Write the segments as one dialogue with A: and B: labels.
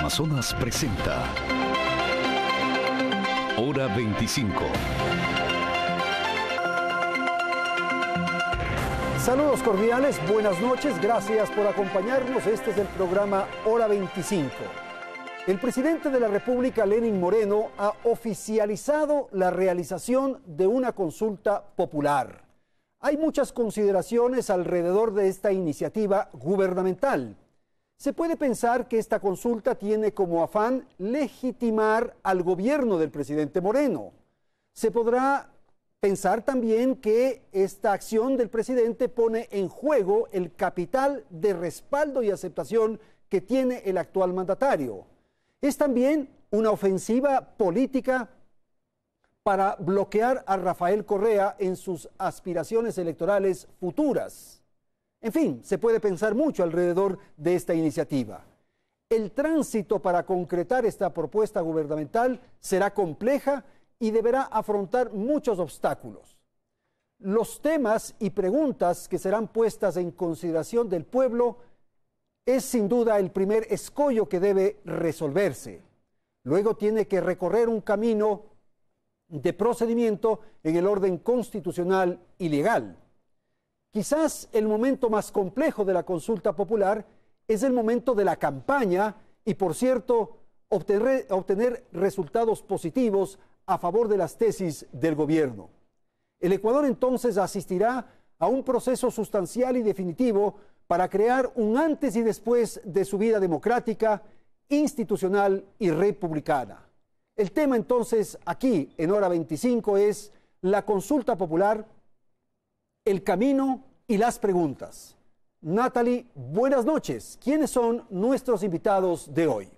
A: Amazonas presenta Hora 25.
B: Saludos cordiales, buenas noches, gracias por acompañarnos. Este es el programa Hora 25. El presidente de la República, Lenín Moreno, ha oficializado la realización de una consulta popular. Hay muchas consideraciones alrededor de esta iniciativa gubernamental. Se puede pensar que esta consulta tiene como afán legitimar al gobierno del presidente Moreno. Se podrá pensar también que esta acción del presidente pone en juego el capital de respaldo y aceptación que tiene el actual mandatario. Es también una ofensiva política para bloquear a Rafael Correa en sus aspiraciones electorales futuras. En fin, se puede pensar mucho alrededor de esta iniciativa. El tránsito para concretar esta propuesta gubernamental será compleja y deberá afrontar muchos obstáculos. Los temas y preguntas que serán puestas en consideración del pueblo es sin duda el primer escollo que debe resolverse. Luego tiene que recorrer un camino de procedimiento en el orden constitucional y legal. Quizás el momento más complejo de la consulta popular es el momento de la campaña y, por cierto, obtener resultados positivos a favor de las tesis del gobierno. El Ecuador entonces asistirá a un proceso sustancial y definitivo para crear un antes y después de su vida democrática, institucional y republicana. El tema entonces aquí en Hora 25 es la consulta popular, el camino y las preguntas. Natalie, buenas noches. ¿Quiénes son nuestros invitados de hoy?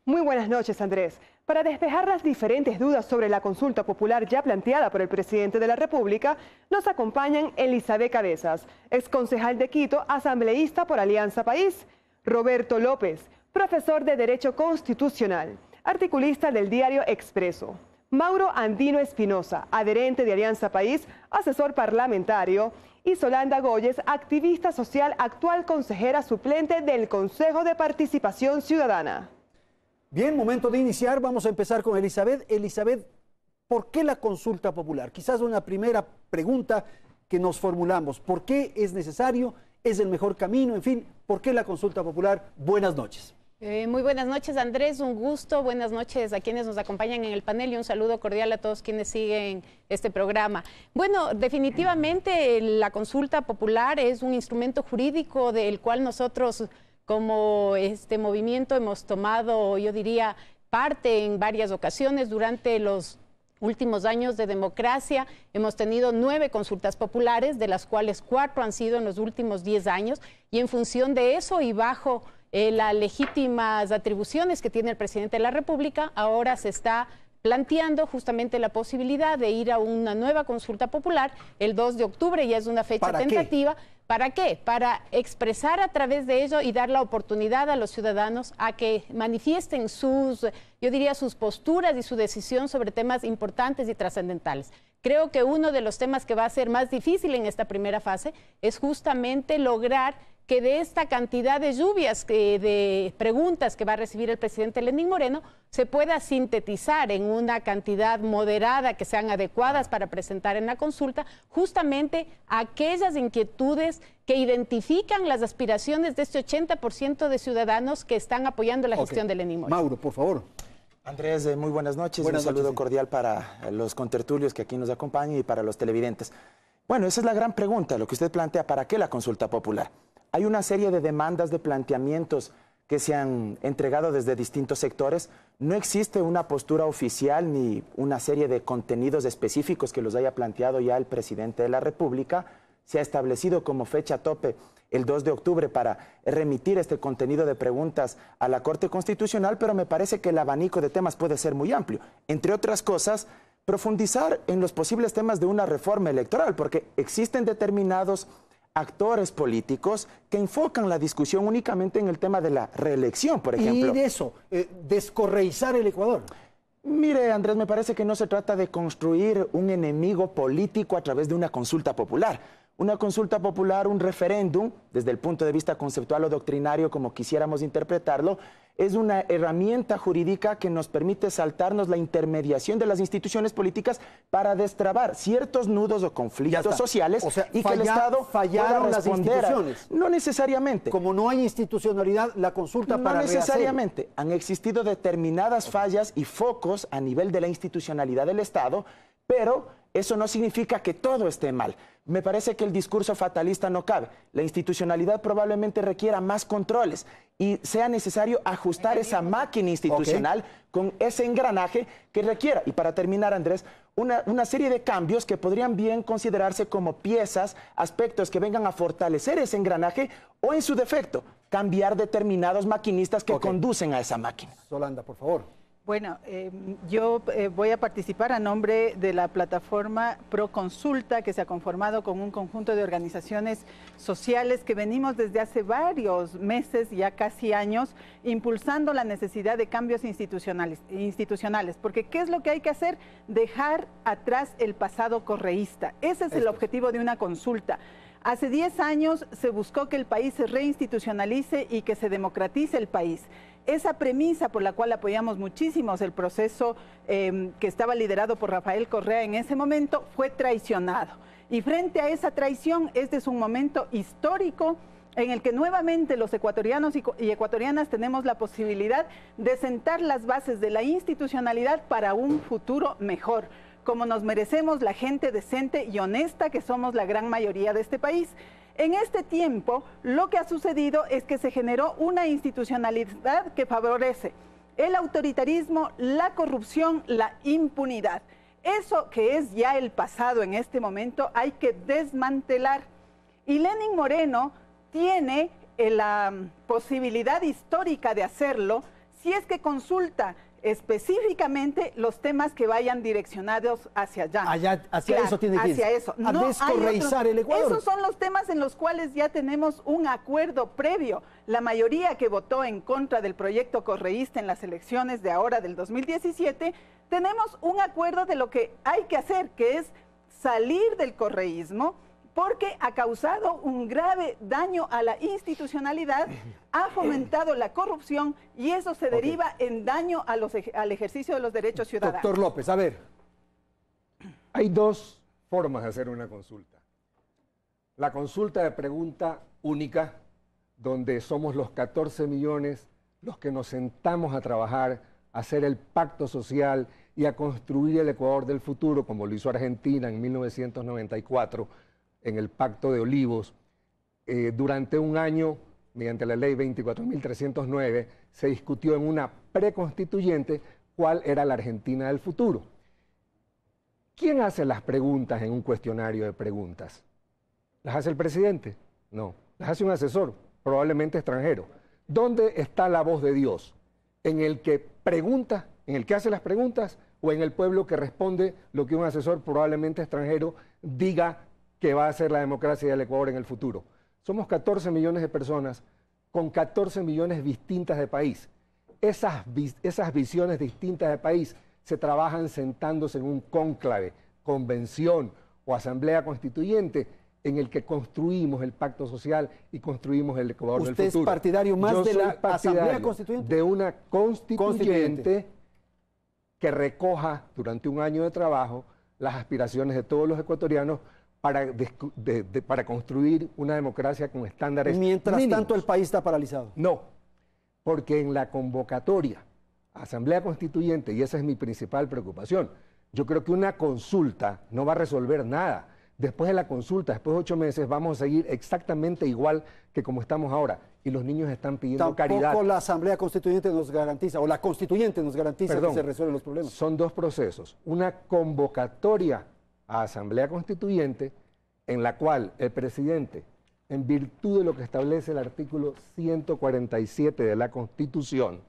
C: Muy buenas noches, Andrés. Para despejar las diferentes dudas sobre la consulta popular ya planteada por el presidente de la República, nos acompañan Elizabeth Cabezas, exconcejal de Quito, asambleísta por Alianza País; Roberto López, profesor de Derecho Constitucional, articulista del diario Expreso; Mauro Andino Espinosa, adherente de Alianza País, asesor parlamentario; y Solanda Goyes, activista social, actual consejera suplente del Consejo de Participación Ciudadana.
B: Bien, momento de iniciar. Vamos a empezar con Elizabeth. Elizabeth, ¿por qué la consulta popular? Quizás una primera pregunta que nos formulamos. ¿Por qué es necesario? ¿Es el mejor camino? En fin, ¿por qué la consulta popular? Buenas noches.
D: Muy buenas noches, Andrés, un gusto. Buenas noches a quienes nos acompañan en el panel y un saludo cordial a todos quienes siguen este programa. Bueno, definitivamente la consulta popular es un instrumento jurídico del cual nosotros como este movimiento hemos tomado, yo diría, parte en varias ocasiones durante los últimos años de democracia. Hemos tenido 9 consultas populares, de las cuales 4 han sido en los últimos 10 años, y en función de eso y bajo las legítimas atribuciones que tiene el presidente de la República, ahora se está planteando justamente la posibilidad de ir a una nueva consulta popular el 2 de octubre, ya es una fecha tentativa. ¿Para qué? Para expresar a través de ello y dar la oportunidad a los ciudadanos a que manifiesten sus, yo diría, sus posturas y su decisión sobre temas importantes y trascendentales. Creo que uno de los temas que va a ser más difícil en esta primera fase es justamente lograr que de esta cantidad de lluvias de preguntas que va a recibir el presidente Lenín Moreno se pueda sintetizar en una cantidad moderada que sean adecuadas para presentar en la consulta justamente aquellas inquietudes que identifican las aspiraciones de este 80% de ciudadanos que están apoyando la gestión de Lenín Moreno.
B: Mauro, por favor.
E: Andrés, muy buenas noches. Un saludo cordial para los contertulios que aquí nos acompañan y para los televidentes. Bueno, esa es la gran pregunta, lo que usted plantea, ¿para qué la consulta popular? Hay una serie de demandas, de planteamientos que se han entregado desde distintos sectores. No existe una postura oficial ni una serie de contenidos específicos que los haya planteado ya el presidente de la República. Se ha establecido como fecha tope el 2 de octubre para remitir este contenido de preguntas a la Corte Constitucional, pero me parece que el abanico de temas puede ser muy amplio. Entre otras cosas, profundizar en los posibles temas de una reforma electoral, porque existen determinados actores políticos que enfocan la discusión únicamente en el tema de la reelección, por ejemplo.
B: Y de eso, descorreizar el Ecuador.
E: Mire, Andrés, me parece que no se trata de construir un enemigo político a través de una consulta popular. Una consulta popular, un referéndum, desde el punto de vista conceptual o doctrinario, como quisiéramos interpretarlo, es una herramienta jurídica que nos permite saltarnos la intermediación de las instituciones políticas para destrabar ciertos nudos o conflictos sociales,
B: o sea,
E: y que el Estado
B: fallaron
E: pueda responder
B: las instituciones.
E: No necesariamente.
B: Como no hay institucionalidad, la consulta para
E: No necesariamente. Han existido determinadas fallas y focos a nivel de la institucionalidad del Estado, pero eso no significa que todo esté mal. Me parece que el discurso fatalista no cabe. La institucionalidad probablemente requiera más controles y sea necesario ajustar esa máquina institucional con ese engranaje que requiera. Y para terminar, Andrés, una serie de cambios que podrían bien considerarse como piezas, aspectos que vengan a fortalecer ese engranaje o, en su defecto, cambiar determinados maquinistas que conducen a esa máquina.
B: Solanda, por favor.
F: Bueno, yo voy a participar a nombre de la plataforma Proconsulta, que se ha conformado con un conjunto de organizaciones sociales que venimos desde hace varios meses, ya casi años, impulsando la necesidad de cambios institucionales. Porque ¿qué es lo que hay que hacer? Dejar atrás el pasado correísta. Ese es el objetivo de una consulta. Hace 10 años se buscó que el país se reinstitucionalice y que se democratice el país. Esa premisa por la cual apoyamos muchísimos el proceso que estaba liderado por Rafael Correa en ese momento fue traicionado. Y frente a esa traición, este es un momento histórico en el que nuevamente los ecuatorianos y ecuatorianas tenemos la posibilidad de sentar las bases de la institucionalidad para un futuro mejor, como nos merecemos la gente decente y honesta que somos la gran mayoría de este país. En este tiempo, lo que ha sucedido es que se generó una institucionalidad que favorece el autoritarismo, la corrupción, la impunidad. Eso que es ya el pasado en este momento hay que desmantelar. Y Lenín Moreno tiene la posibilidad histórica de hacerlo si es que consulta específicamente los temas que vayan direccionados hacia allá.
B: Hacia eso tiene que ir.
F: Hacia eso.
B: A descorreizar el Ecuador.
F: Esos son los temas en los cuales ya tenemos un acuerdo previo. La mayoría que votó en contra del proyecto correísta en las elecciones de ahora del 2017, tenemos un acuerdo de lo que hay que hacer, que es salir del correísmo, porque ha causado un grave daño a la institucionalidad, ha fomentado la corrupción y eso se deriva en daño a al ejercicio de los derechos ciudadanos.
B: Doctor López, a ver.
G: Hay dos formas de hacer una consulta. La consulta de pregunta única, donde somos los 14 millones los que nos sentamos a trabajar, a hacer el pacto social y a construir el Ecuador del futuro, como lo hizo Argentina en 1994, en el Pacto de Olivos. Durante un año, mediante la ley 24.309, se discutió en una preconstituyente cuál era la Argentina del futuro. ¿Quién hace las preguntas en un cuestionario de preguntas? ¿Las hace el presidente? No. ¿Las hace un asesor? Probablemente extranjero. ¿Dónde está la voz de Dios? ¿En el que pregunta, en el que hace las preguntas, o en el pueblo que responde lo que un asesor probablemente extranjero diga que va a ser la democracia del Ecuador en el futuro? Somos 14 millones de personas con 14 millones distintas de país. Esas visiones distintas de país se trabajan sentándose en un cónclave, convención o asamblea constituyente en el que construimos el pacto social y construimos el Ecuador del futuro.
B: ¿Usted es partidario más de la asamblea constituyente?
G: De una constituyente que recoja durante un año de trabajo las aspiraciones de todos los ecuatorianos para construir una democracia con estándares
B: Mientras
G: mínimos.
B: tanto, el país está paralizado.
G: No, porque en la convocatoria a Asamblea Constituyente, y esa es mi principal preocupación, yo creo que una consulta no va a resolver nada. Después de la consulta, después de 8 meses, vamos a seguir exactamente igual que como estamos ahora. Y los niños están pidiendo caridad.
B: Tampoco la Asamblea Constituyente nos garantiza, o la Constituyente nos garantiza que se resuelven los problemas.
G: Son dos procesos. Una convocatoria a Asamblea Constituyente, en la cual el presidente, en virtud de lo que establece el artículo 147 de la Constitución,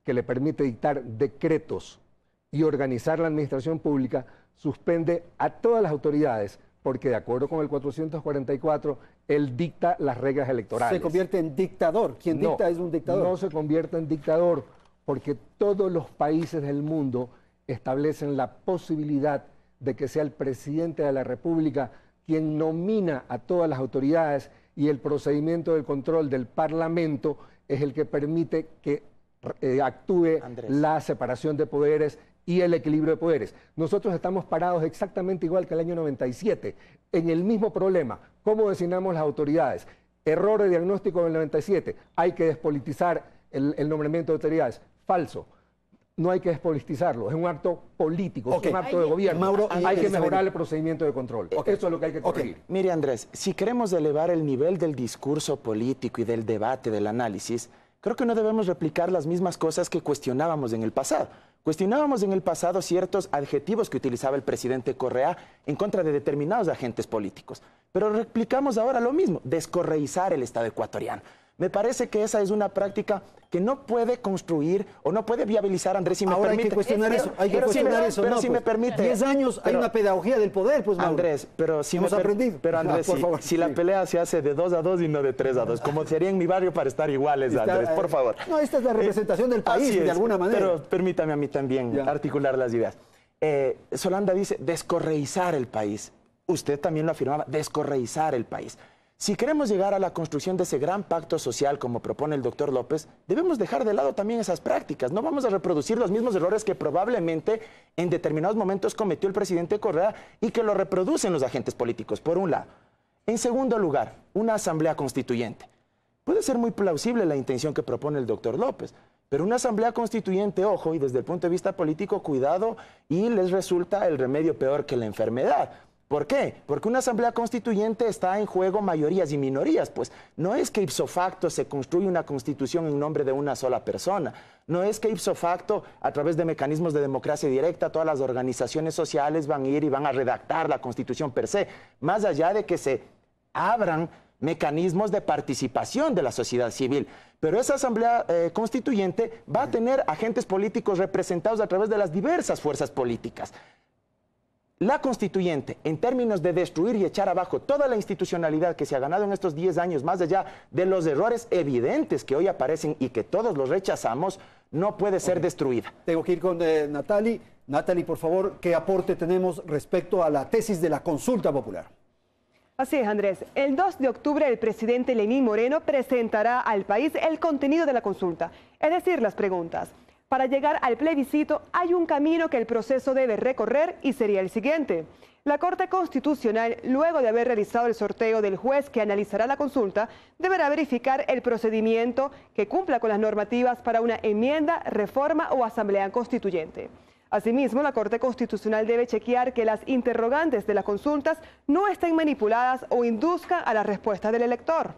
G: que le permite dictar decretos y organizar la administración pública, suspende a todas las autoridades, porque de acuerdo con el 444, él dicta las reglas electorales.
B: Se convierte en dictador. Quien dicta es un dictador.
G: No se convierte en dictador, porque todos los países del mundo establecen la posibilidad de que sea el presidente de la República quien nomina a todas las autoridades y el procedimiento de control del Parlamento es el que permite que actúe la separación de poderes y el equilibrio de poderes. Nosotros estamos parados exactamente igual que el año 97, en el mismo problema. ¿Cómo designamos las autoridades? Error de diagnóstico del 97, hay que despolitizar el nombramiento de autoridades. Falso. No hay que despolitizarlo, es un acto político, es un acto de gobierno. Mauro, hay que mejorar el procedimiento de control. Eso es lo que hay que corregir.
E: Mire, Andrés, si queremos elevar el nivel del discurso político y del debate, del análisis, creo que no debemos replicar las mismas cosas que cuestionábamos en el pasado. Cuestionábamos en el pasado ciertos adjetivos que utilizaba el presidente Correa en contra de determinados agentes políticos. Pero replicamos ahora lo mismo, descorreizar el Estado ecuatoriano. Me parece que esa es una práctica que no puede construir o no puede viabilizar, Andrés, si me permite.
B: Hay que cuestionar eso, hay que cuestionar eso.
E: Pero si me permite.
B: 10 años hay una pedagogía del poder, pues, Mauro.
E: Andrés, pero si
B: hemos aprendido.
E: Pero Andrés,
B: por favor,
E: si la pelea se hace de 2-2 y no de 3-2, como sería en mi barrio para estar iguales, Andrés, por favor.
B: No, esta es la representación del país, de alguna manera.
E: Pero permítame a mí también articular las ideas. Solanda dice descorreizar el país. Usted también lo afirmaba, descorreizar el país. Si queremos llegar a la construcción de ese gran pacto social, como propone el doctor López, debemos dejar de lado también esas prácticas. No vamos a reproducir los mismos errores que probablemente en determinados momentos cometió el presidente Correa y que lo reproducen los agentes políticos, por un lado. En segundo lugar, una asamblea constituyente. Puede ser muy plausible la intención que propone el doctor López, pero una asamblea constituyente, ojo, y desde el punto de vista político, cuidado, y les resulta el remedio peor que la enfermedad. ¿Por qué? Porque una asamblea constituyente está en juego mayorías y minorías, pues no es que ipso facto se construye una constitución en nombre de una sola persona, no es que ipso facto a través de mecanismos de democracia directa todas las organizaciones sociales van a ir y van a redactar la constitución per se, más allá de que se abran mecanismos de participación de la sociedad civil. Pero esa asamblea constituyente va a tener agentes políticos representados a través de las diversas fuerzas políticas. La constituyente, en términos de destruir y echar abajo toda la institucionalidad que se ha ganado en estos 10 años, más allá de los errores evidentes que hoy aparecen y que todos los rechazamos, no puede ser destruida.
B: Tengo que ir con Natali. Natali, por favor, ¿qué aporte tenemos respecto a la tesis de la consulta popular?
C: Así es, Andrés. El 2 de octubre el presidente Lenín Moreno presentará al país el contenido de la consulta, es decir, las preguntas. Para llegar al plebiscito hay un camino que el proceso debe recorrer y sería el siguiente. La Corte Constitucional, luego de haber realizado el sorteo del juez que analizará la consulta, deberá verificar el procedimiento que cumpla con las normativas para una enmienda, reforma o asamblea constituyente. Asimismo, la Corte Constitucional debe chequear que las interrogantes de las consultas no estén manipuladas o induzcan a la respuesta del elector.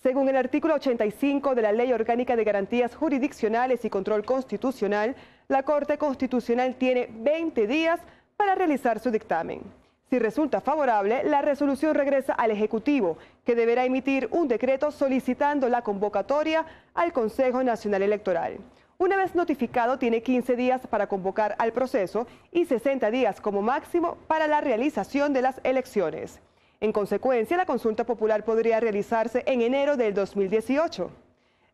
C: Según el artículo 85 de la Ley Orgánica de Garantías Jurisdiccionales y Control Constitucional, la Corte Constitucional tiene 20 días para realizar su dictamen. Si resulta favorable, la resolución regresa al Ejecutivo, que deberá emitir un decreto solicitando la convocatoria al Consejo Nacional Electoral. Una vez notificado, tiene 15 días para convocar al proceso y 60 días como máximo para la realización de las elecciones. En consecuencia, la consulta popular podría realizarse en enero del 2018.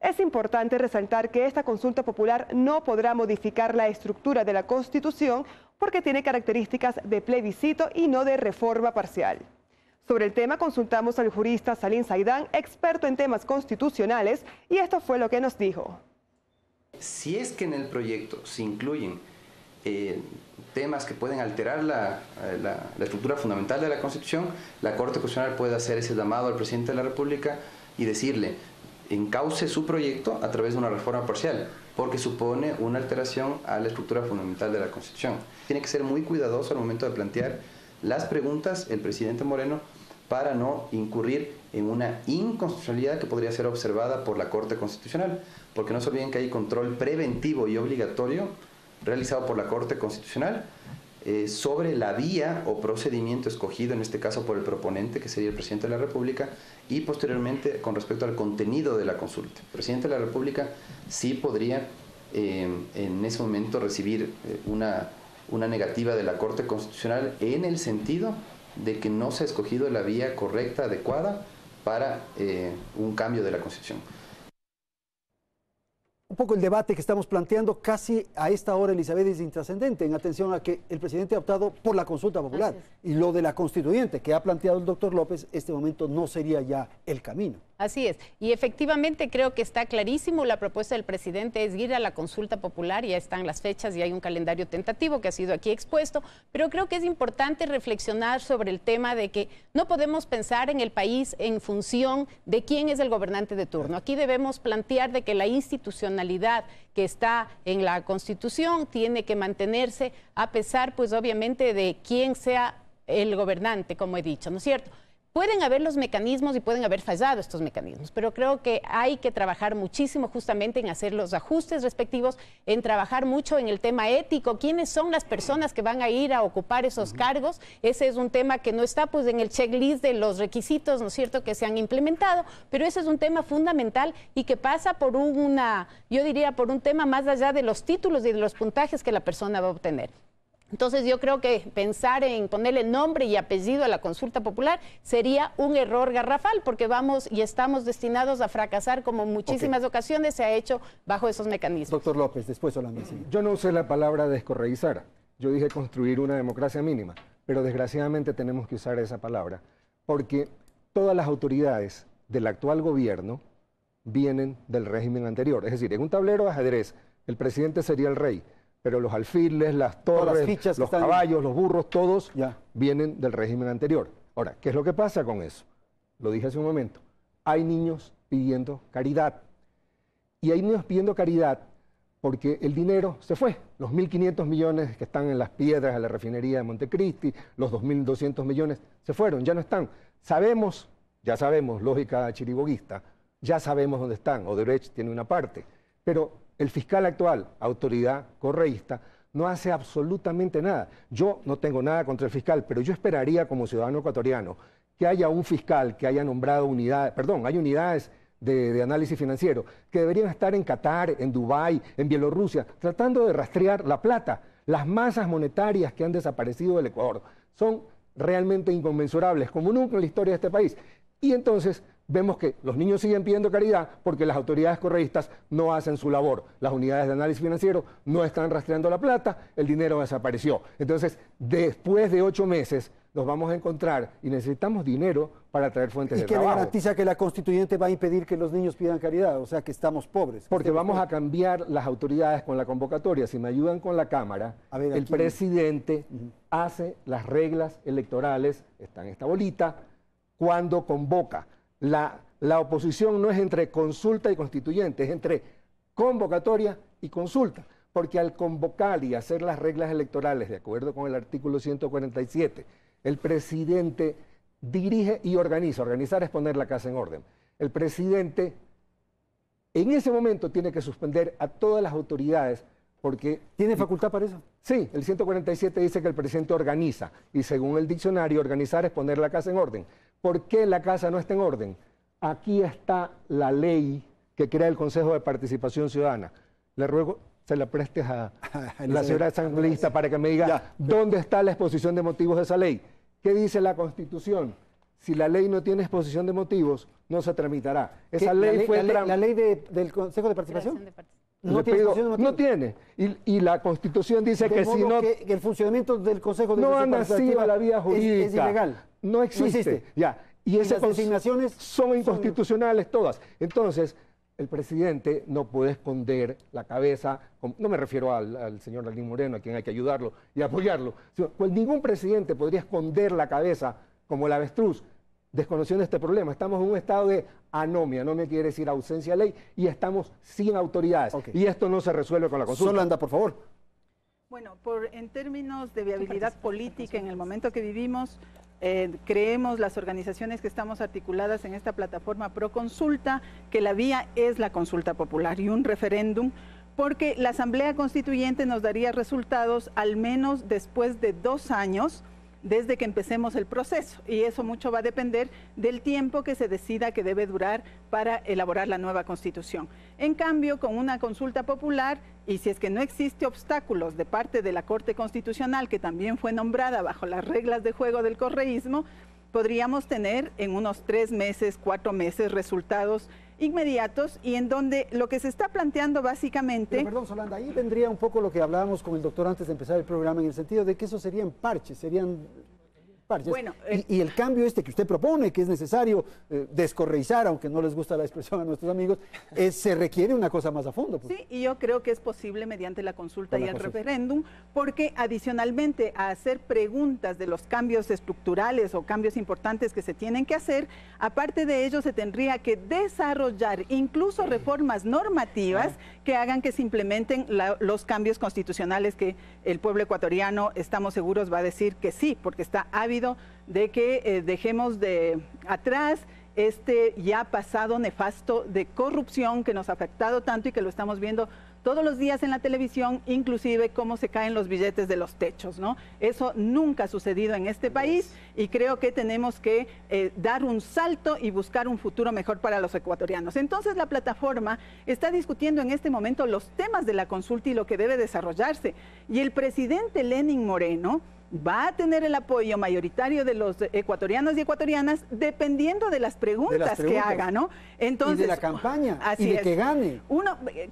C: Es importante resaltar que esta consulta popular no podrá modificar la estructura de la Constitución porque tiene características de plebiscito y no de reforma parcial. Sobre el tema consultamos al jurista Salim Saidán, experto en temas constitucionales, y esto fue lo que nos dijo.
H: Si es que en el proyecto se incluyen temas que pueden alterar la estructura fundamental de la Constitución, la Corte Constitucional puede hacer ese llamado al presidente de la República y decirle, encauce su proyecto a través de una reforma parcial, porque supone una alteración a la estructura fundamental de la Constitución. Tiene que ser muy cuidadoso al momento de plantear las preguntas el presidente Moreno para no incurrir en una inconstitucionalidad que podría ser observada por la Corte Constitucional, porque no se olviden que hay control preventivo y obligatorio realizado por la Corte Constitucional sobre la vía o procedimiento escogido, en este caso por el proponente, que sería el presidente de la República, y posteriormente con respecto al contenido de la consulta. El presidente de la República sí podría en ese momento recibir una negativa de la Corte Constitucional en el sentido de que no se ha escogido la vía correcta, adecuada para un cambio de la Constitución.
B: un poco el debate que estamos planteando casi a esta hora, Elizabeth, es intrascendente en atención a que el presidente ha optado por la consulta popular. Y lo de la constituyente que ha planteado el doctor López, este momento no sería ya el camino.
D: Así es, y efectivamente creo que está clarísimo, la propuesta del presidente es ir a la consulta popular, ya están las fechas y hay un calendario tentativo que ha sido aquí expuesto, pero creo que es importante reflexionar sobre el tema de que no podemos pensar en el país en función de quién es el gobernante de turno. Aquí debemos plantear de que la institucionalidad que está en la Constitución tiene que mantenerse a pesar, pues obviamente, de quién sea el gobernante, como he dicho, ¿no es cierto? Pueden haber los mecanismos y pueden haber fallado estos mecanismos, pero creo que hay que trabajar muchísimo justamente en hacer los ajustes respectivos, en trabajar mucho en el tema ético, quiénes son las personas que van a ir a ocupar esos cargos. Ese es un tema que no está pues en el checklist de los requisitos, ¿no es cierto?, que se han implementado, pero ese es un tema fundamental y que pasa por yo diría, por un tema más allá de los títulos y de los puntajes que la persona va a obtener. Entonces yo creo que pensar en ponerle nombre y apellido a la consulta popular sería un error garrafal, porque vamos y estamos destinados a fracasar como en muchísimas ocasiones se ha hecho bajo esos mecanismos.
B: Doctor López, después Holanda.
G: Yo no usé la palabra descorreizar, yo dije construir una democracia mínima, pero desgraciadamente tenemos que usar esa palabra, porque todas las autoridades del actual gobierno vienen del régimen anterior. Es decir, en un tablero de ajedrez, el presidente sería el rey, pero los alfiles, las torres, los caballos, los burros, todos vienen del régimen anterior. Ahora, ¿qué es lo que pasa con eso? Lo dije hace un momento. Hay niños pidiendo caridad. Y hay niños pidiendo caridad porque el dinero se fue. Los 1.500 millones que están en las piedras de la refinería de Montecristi, los 2.200 millones se fueron, ya no están. Sabemos, ya sabemos, lógica chiriboguista, ya sabemos dónde están. Odebrecht tiene una parte, pero el fiscal actual, autoridad correísta, no hace absolutamente nada. Yo no tengo nada contra el fiscal, pero yo esperaría como ciudadano ecuatoriano que haya un fiscal que haya nombrado unidades, hay unidades de análisis financiero que deberían estar en Qatar, en Dubái, en Bielorrusia, tratando de rastrear la plata. Las masas monetarias que han desaparecido del Ecuador son realmente inconmensurables, como nunca en la historia de este país. Y entonces vemos que los niños siguen pidiendo caridad porque las autoridades correístas no hacen su labor. Las unidades de análisis financiero no están rastreando la plata, el dinero desapareció. Entonces, después de 8 meses, nos vamos a encontrar y necesitamos dinero para traer fuentes de trabajo.
B: ¿Y qué garantiza que la constituyente va a impedir que los niños pidan caridad? O sea, que estamos pobres.
G: Porque vamos a cambiar las autoridades con la convocatoria. Si me ayudan con la Cámara, el presidente hace las reglas electorales, está en esta bolita, cuando convoca. La oposición no es entre consulta y constituyente, es entre convocatoria y consulta, porque al convocar y hacer las reglas electorales de acuerdo con el artículo 147, el presidente dirige y organiza. Organizar es poner la casa en orden. El presidente en ese momento tiene que suspender a todas las autoridades porque...
B: ¿Tiene facultad para eso?
G: Sí, el 147 dice que el presidente organiza y según el diccionario organizar es poner la casa en orden. ¿Por qué la casa no está en orden? Aquí está la ley que crea el Consejo de Participación Ciudadana. Le ruego se la prestes a la señora asambleísta para que me diga dónde está la exposición de motivos de esa ley. ¿Qué dice la Constitución? Si la ley no tiene exposición de motivos, no se tramitará. Esa ley fue...
B: ¿La ley del Consejo de Participación?
G: No tiene. Y la Constitución dice que si no...
B: que el funcionamiento del Consejo de
G: Participación no han nacido a la vía jurídica.
B: Es ilegal.
G: No existe. Y esas designaciones son inconstitucionales todas. Entonces, el presidente no puede esconder la cabeza, no me refiero al señor Lenín Moreno, a quien hay que ayudarlo y apoyarlo, sino, pues ningún presidente podría esconder la cabeza como el avestruz, desconociendo este problema. Estamos en un estado de anomia quiere decir ausencia de ley, y estamos sin autoridades. Y esto no se resuelve con la consulta.
B: Holanda, por favor.
F: Bueno, en términos de viabilidad política en el momento que vivimos, creemos las organizaciones que estamos articuladas en esta plataforma pro consulta que la vía es la consulta popular y un referéndum, porque la Asamblea Constituyente nos daría resultados al menos después de 2 años desde que empecemos el proceso, y eso mucho va a depender del tiempo que se decida que debe durar para elaborar la nueva Constitución. En cambio, con una consulta popular, y si es que no existe obstáculos de parte de la Corte Constitucional, que también fue nombrada bajo las reglas de juego del correísmo, podríamos tener en unos 3 meses, 4 meses resultados inmediatos y en donde lo que se está planteando básicamente...
B: Pero, perdón, Solanda, ahí vendría un poco lo que hablábamos con el doctor antes de empezar el programa, en el sentido de que eso serían parches, Bueno, y el cambio que usted propone, que es necesario descorreizar, aunque no les gusta la expresión a nuestros amigos, se requiere una cosa más a fondo. Pues.
F: Sí, y yo creo que es posible mediante la consulta y el referéndum, porque adicionalmente a hacer preguntas de los cambios estructurales o cambios importantes que se tienen que hacer, aparte de ello se tendría que desarrollar incluso reformas normativas que hagan que se implementen los cambios constitucionales que el pueblo ecuatoriano, estamos seguros, va a decir que sí, porque está ávido de que dejemos de atrás este ya pasado nefasto de corrupción que nos ha afectado tanto y que lo estamos viendo todos los días en la televisión, inclusive cómo se caen los billetes de los techos, ¿no? Eso nunca ha sucedido en este país y creo que tenemos que dar un salto y buscar un futuro mejor para los ecuatorianos. Entonces la plataforma está discutiendo en este momento los temas de la consulta y lo que debe desarrollarse. Y el presidente Lenín Moreno va a tener el apoyo mayoritario de los ecuatorianos y ecuatorianas dependiendo de las preguntas que haga, ¿no? Entonces,
B: y de la campaña, y de que gane.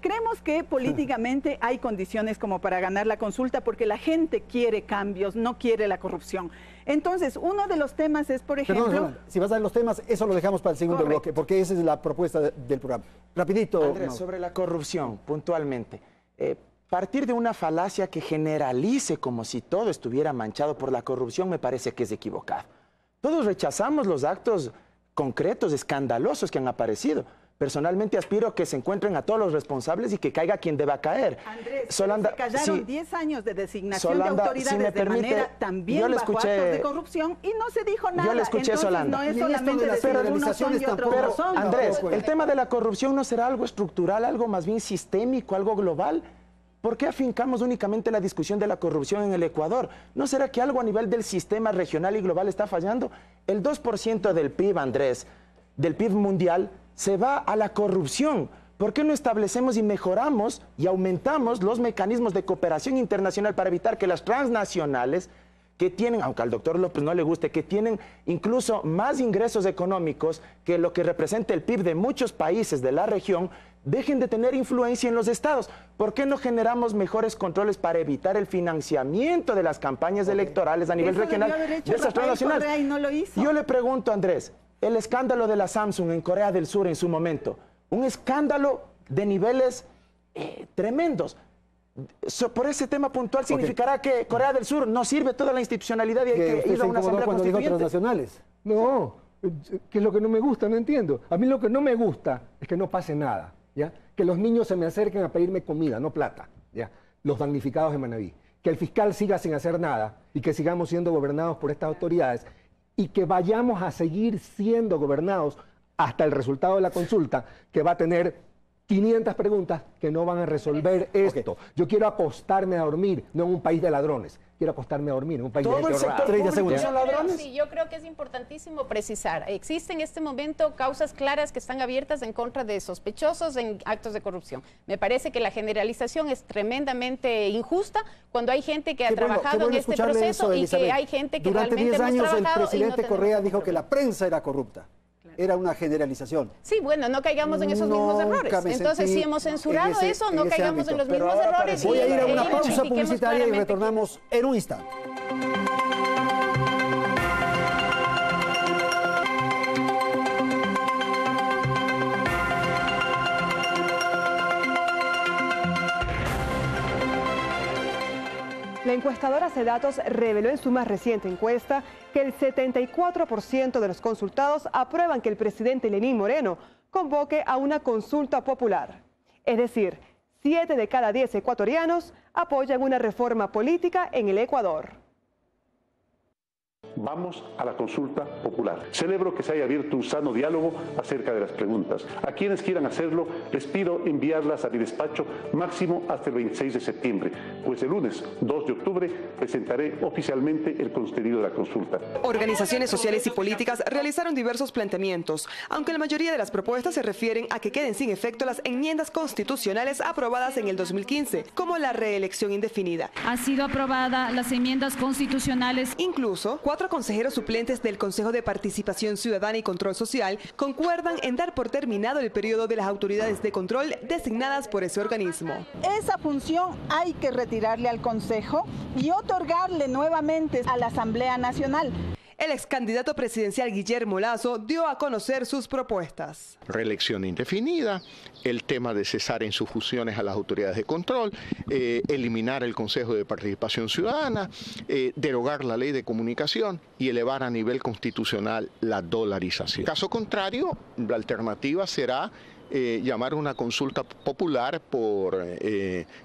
F: Creemos que políticamente hay condiciones como para ganar la consulta porque la gente quiere cambios, no quiere la corrupción. Entonces, uno de los temas es, por ejemplo...
B: Perdón, si vas a dar los temas, eso lo dejamos para el segundo bloque, porque esa es la propuesta del programa. Rapidito.
E: Andrés, sobre la corrupción, puntualmente. Partir de una falacia que generalice como si todo estuviera manchado por la corrupción me parece que es equivocado. Todos rechazamos los actos concretos, escandalosos que han aparecido. Personalmente aspiro a que se encuentren a todos los responsables y que caiga quien deba caer.
F: Andrés, Solanda, se callaron 10 años de designación de autoridades de manera también bajo actos de corrupción y no se dijo nada.
E: Yo le escuché,
F: entonces,
E: Solanda.
F: No es solamente decir unos son y otros no son.
E: Andrés, el tema de la corrupción no será algo estructural, algo más bien sistémico, algo global. ¿Por qué afincamos únicamente la discusión de la corrupción en el Ecuador? ¿No será que algo a nivel del sistema regional y global está fallando? El 2% del PIB, Andrés, del PIB mundial, se va a la corrupción. ¿Por qué no establecemos y mejoramos y aumentamos los mecanismos de cooperación internacional para evitar que las transnacionales que tienen, aunque al doctor López no le guste, que tienen incluso más ingresos económicos que lo que representa el PIB de muchos países de la región, dejen de tener influencia en los estados? ¿Por qué no generamos mejores controles para evitar el financiamiento de las campañas electorales a nivel regional de esas transnacionales?
F: No lo hizo.
E: Yo le pregunto, Andrés, el escándalo de la Samsung en Corea del Sur en su momento, un escándalo de niveles tremendos. Por ese tema puntual significará que Corea del Sur no sirve toda la institucionalidad y hay que ir a una asamblea constituyente.
B: Transnacionales.
G: No, que es lo que no me gusta, no entiendo. A mí lo que no me gusta es que no pase nada, ¿ya? Que los niños se me acerquen a pedirme comida, no plata, ¿ya? Los damnificados de Manabí. Que el fiscal siga sin hacer nada y que sigamos siendo gobernados por estas autoridades y que vayamos a seguir siendo gobernados hasta el resultado de la consulta, que va a tener 500 preguntas que no van a resolver esto. Okay. Yo quiero acostarme a dormir, no en un país de ladrones. Quiero acostarme a dormir en un país de
E: gente honrada. ¿Todo el sector público son ladrones?
D: Sí, yo creo que es importantísimo precisar. Existen en este momento causas claras que están abiertas en contra de sospechosos en actos de corrupción. Me parece que la generalización es tremendamente injusta cuando hay gente que ha trabajado en este proceso y que hay gente que realmente no ha trabajado.
B: Durante 10 años el presidente Correa dijo que la prensa era corrupta. Era una generalización.
D: Sí, bueno, no caigamos en esos mismos errores. Entonces, si hemos censurado eso, no caigamos en los mismos errores.
B: Voy a ir a una pausa publicitaria y retornamos en un instante.
C: La encuestadora Cedatos reveló en su más reciente encuesta que el 74% de los consultados aprueban que el presidente Lenín Moreno convoque a una consulta popular. Es decir, 7 de cada 10 ecuatorianos apoyan una reforma política en el Ecuador.
I: Vamos a la consulta popular. Celebro que se haya abierto un sano diálogo acerca de las preguntas. A quienes quieran hacerlo, les pido enviarlas a mi despacho máximo hasta el 26 de septiembre, pues el lunes 2 de octubre presentaré oficialmente el contenido de la consulta.
J: Organizaciones sociales y políticas realizaron diversos planteamientos, aunque la mayoría de las propuestas se refieren a que queden sin efecto las enmiendas constitucionales aprobadas en el 2015, como la reelección indefinida.
K: Ha sido aprobada las enmiendas constitucionales.
J: Incluso, 4 consejeros suplentes del Consejo de Participación Ciudadana y Control Social concuerdan en dar por terminado el periodo de las autoridades de control designadas por ese organismo.
F: Esa función hay que retirarle al Consejo y otorgarle nuevamente a la Asamblea Nacional.
J: El ex candidato presidencial Guillermo Lasso dio a conocer sus propuestas.
K: Reelección indefinida, el tema de cesar en sus funciones a las autoridades de control, eliminar el Consejo de Participación Ciudadana, derogar la ley de comunicación y elevar a nivel constitucional la dolarización. Caso contrario, la alternativa será llamar una consulta popular por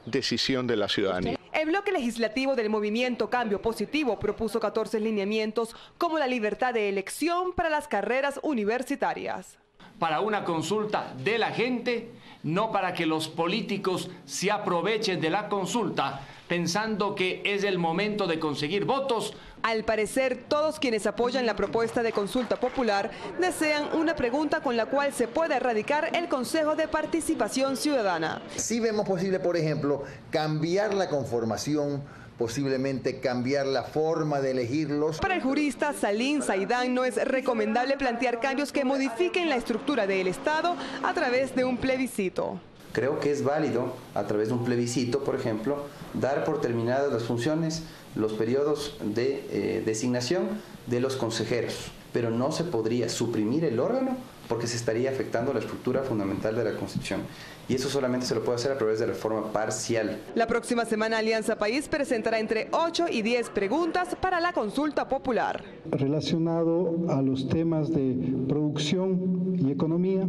K: decisión de la ciudadanía.
J: El bloque legislativo del movimiento Cambio Positivo propuso 14 lineamientos como la libertad de elección para las carreras universitarias.
L: Para una consulta de la gente, no para que los políticos se aprovechen de la consulta pensando que es el momento de conseguir votos.
J: Al parecer, todos quienes apoyan la propuesta de consulta popular desean una pregunta con la cual se pueda erradicar el Consejo de Participación Ciudadana.
M: Sí vemos posible, por ejemplo, cambiar la conformación, posiblemente cambiar la forma de elegirlos.
J: Para el jurista Salim Zaidán no es recomendable plantear cambios que modifiquen la estructura del Estado a través de un plebiscito.
H: Creo que es válido, a través de un plebiscito, por ejemplo, dar por terminadas las funciones, los periodos de designación de los consejeros, pero no se podría suprimir el órgano porque se estaría afectando la estructura fundamental de la Constitución. Y eso solamente se lo puede hacer a través de reforma parcial.
J: La próxima semana Alianza País presentará entre 8 y 10 preguntas para la consulta popular.
N: Relacionado a los temas de producción y economía,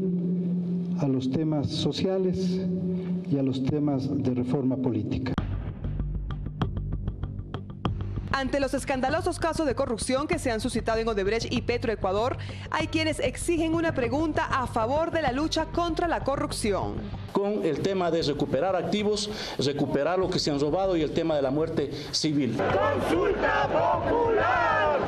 N: a los temas sociales y a los temas de reforma política.
J: Ante los escandalosos casos de corrupción que se han suscitado en Odebrecht y Petroecuador, hay quienes exigen una pregunta a favor de la lucha contra la corrupción.
O: Con el tema de recuperar activos, recuperar lo que se han robado y el tema de la muerte civil.
P: ¡Consulta popular!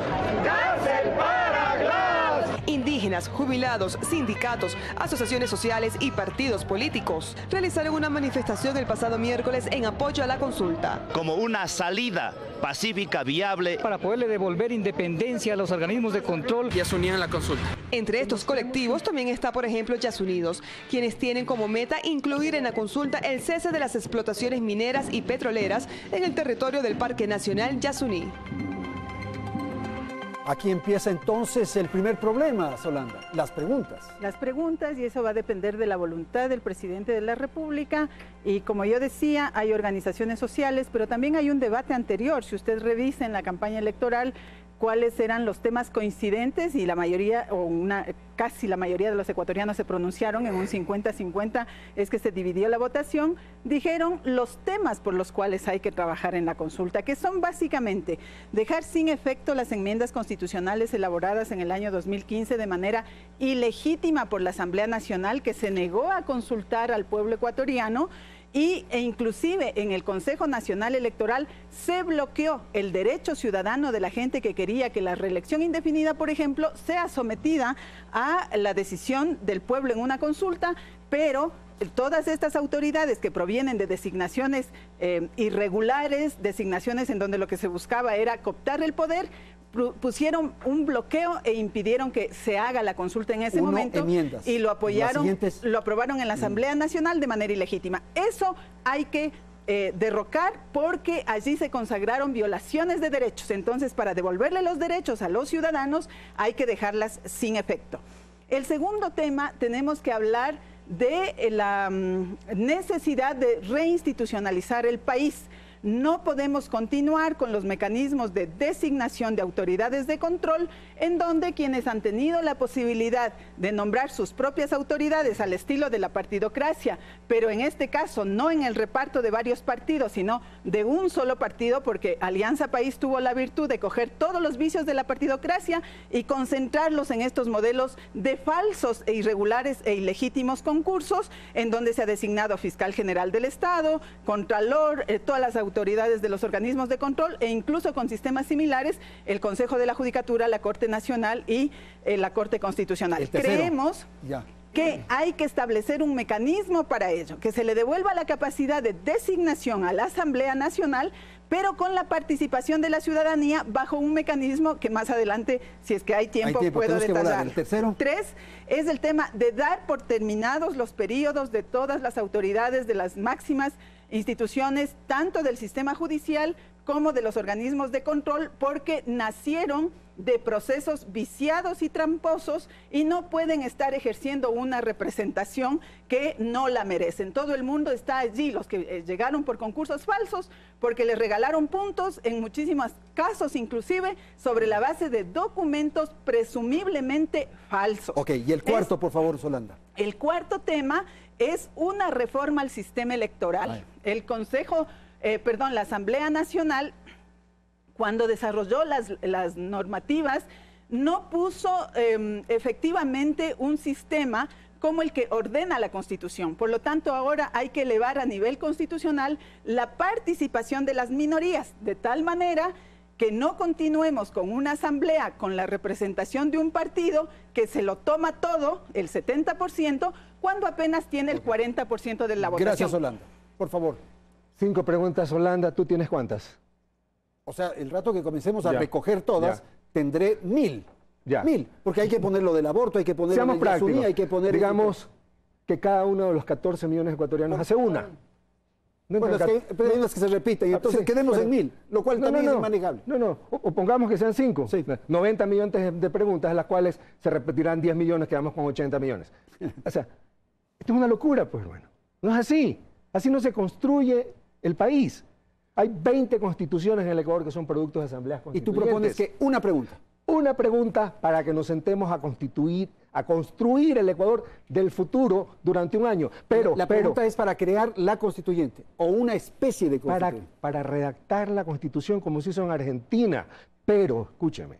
P: ¡Cárcel para Glass!
J: Indígenas, jubilados, sindicatos, asociaciones sociales y partidos políticos realizaron una manifestación el pasado miércoles en apoyo a la consulta.
Q: Como una salida pacífica, viable,
R: para poderle devolver independencia a los organismos de control.
L: Yasuní en la consulta.
J: Entre estos colectivos también está, por ejemplo, Yasunidos, quienes tienen como meta incluir en la consulta el cese de las explotaciones mineras y petroleras en el territorio del Parque Nacional Yasuní.
B: Aquí empieza entonces el primer problema, Solanda, las preguntas.
F: Las preguntas, y eso va a depender de la voluntad del presidente de la República. Y como yo decía, hay organizaciones sociales, pero también hay un debate anterior. Si usted revisa en la campaña electoral cuáles eran los temas coincidentes, y la mayoría, casi la mayoría de los ecuatorianos se pronunciaron en un 50-50, es que se dividió la votación, dijeron los temas por los cuales hay que trabajar en la consulta, que son básicamente dejar sin efecto las enmiendas constitucionales elaboradas en el año 2015 de manera ilegítima por la Asamblea Nacional, que se negó a consultar al pueblo ecuatoriano, e inclusive en el Consejo Nacional Electoral se bloqueó el derecho ciudadano de la gente que quería que la reelección indefinida, por ejemplo, sea sometida a la decisión del pueblo en una consulta, pero todas estas autoridades que provienen de designaciones irregulares, designaciones en donde lo que se buscaba era cooptar el poder, pusieron un bloqueo e impidieron que se haga la consulta en ese momento y lo apoyaron, lo aprobaron en la Asamblea Nacional de manera ilegítima. Eso hay que derrocar porque allí se consagraron violaciones de derechos. Entonces, para devolverle los derechos a los ciudadanos hay que dejarlas sin efecto. El segundo tema, tenemos que hablar de la necesidad de reinstitucionalizar el país. No podemos continuar con los mecanismos de designación de autoridades de control en donde quienes han tenido la posibilidad de nombrar sus propias autoridades al estilo de la partidocracia, pero en este caso no en el reparto de varios partidos, sino de un solo partido, porque Alianza País tuvo la virtud de coger todos los vicios de la partidocracia y concentrarlos en estos modelos de falsos e irregulares e ilegítimos concursos, en donde se ha designado fiscal general del Estado, contralor, todas las autoridades de los organismos de control e incluso con sistemas similares, el Consejo de la Judicatura, la Corte Nacional y la Corte Constitucional. Creemos que hay que establecer un mecanismo para ello, que se le devuelva la capacidad de designación a la Asamblea Nacional, pero con la participación de la ciudadanía bajo un mecanismo que más adelante, si es que hay tiempo puedo detallar.
B: ¿El tercero?
F: 3 es el tema de dar por terminados los periodos de todas las autoridades de las máximas instituciones, tanto del sistema judicial como de los organismos de control, porque nacieron de procesos viciados y tramposos y no pueden estar ejerciendo una representación que no la merecen. Todo el mundo está allí, los que llegaron por concursos falsos, porque les regalaron puntos, en muchísimos casos inclusive, sobre la base de documentos presumiblemente falsos.
B: Ok, y el cuarto, por favor, Solanda.
F: El cuarto tema es una reforma al sistema electoral. El la Asamblea Nacional, cuando desarrolló las normativas, no puso efectivamente un sistema como el que ordena la Constitución. Por lo tanto, ahora hay que elevar a nivel constitucional la participación de las minorías, de tal manera que no continuemos con una asamblea con la representación de un partido que se lo toma todo, el 70%, cuando apenas tiene el 40% de la votación.
B: Gracias, Solanda. Por favor.
G: 5 preguntas, Solanda. ¿Tú tienes cuántas?
B: O sea, el rato que comencemos a recoger todas, tendré 1000. 1000. Porque hay que poner lo del aborto, hay que poner
G: Seamos
B: lo de Yasuní, hay que poner...
G: Digamos que cada uno de los 14 millones ecuatorianos hace una.
B: Bueno, pero hay unas que se repiten, entonces quedemos en 1000, lo cual también es manejable.
G: O pongamos que sean 5. 90 millones de preguntas, de las cuales se repetirán 10 millones, quedamos con 80 millones. O sea, esto es una locura, pues bueno. No es así. Así no se construye el país. Hay 20 constituciones en el Ecuador que son productos de asambleas constituyentes.
B: Y tú propones que una pregunta.
G: Una pregunta para que nos sentemos a construir el Ecuador del futuro durante un año. Pero
B: la pregunta es para crear la constituyente o una especie de constituyente.
G: Para redactar la constitución como se hizo en Argentina. Pero, escúcheme,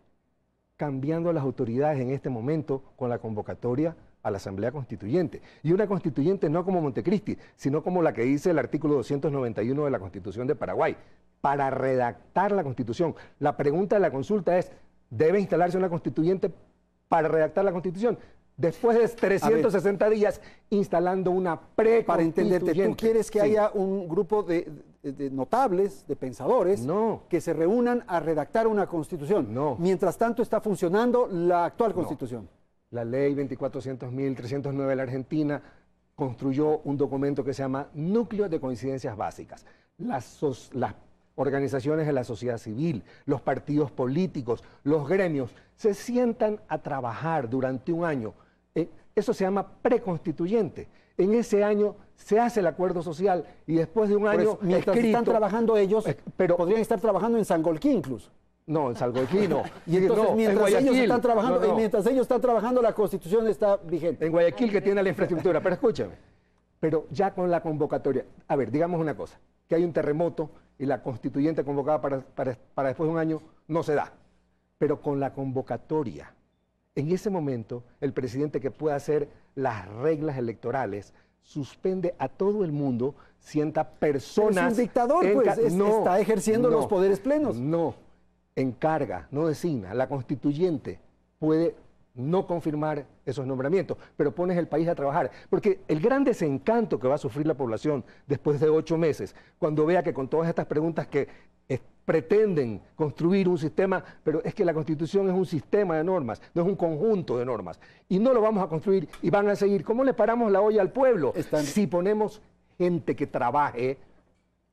G: cambiando las autoridades en este momento con la convocatoria a la Asamblea Constituyente. Y una constituyente no como Montecristi, sino como la que dice el artículo 291 de la Constitución de Paraguay, para redactar la Constitución. La pregunta de la consulta es, ¿debe instalarse una constituyente para redactar la Constitución? Después de 360 días instalando una preconstituyente.
B: Para entenderte, ¿tú quieres que haya un grupo de notables, de pensadores, que se reúnan a redactar una Constitución?
G: No.
B: Mientras tanto está funcionando la actual Constitución.
G: La ley 2400.309 de la Argentina construyó un documento que se llama Núcleo de Coincidencias Básicas. Las organizaciones de la sociedad civil, los partidos políticos, los gremios, se sientan a trabajar durante un año. Eso se llama preconstituyente. En ese año se hace el acuerdo social y después de un año
B: mientras están trabajando ellos, pero podrían estar trabajando en Sangolquí incluso.
G: No, en Sangolquí no.
B: Y entonces mientras ellos están trabajando, mientras ellos están trabajando, la Constitución está vigente.
G: En Guayaquil, que tiene la infraestructura. Pero escúchame, pero ya con la convocatoria, a ver, digamos una cosa, que hay un terremoto y la constituyente convocada para después de un año no se da. Pero con la convocatoria, en ese momento, el presidente que pueda hacer las reglas electorales suspende a todo el mundo, sienta personas...
B: Pero es un dictador, pues, está ejerciendo los poderes plenos.
G: No, encarga, no designa. La constituyente puede no confirmar esos nombramientos, pero pones el país a trabajar. Porque el gran desencanto que va a sufrir la población después de 8 meses, cuando vea que con todas estas preguntas que pretenden construir un sistema, pero es que la Constitución es un sistema de normas, no es un conjunto de normas, y no lo vamos a construir y van a seguir. ¿Cómo le paramos la olla al pueblo? Si ponemos gente que trabaje.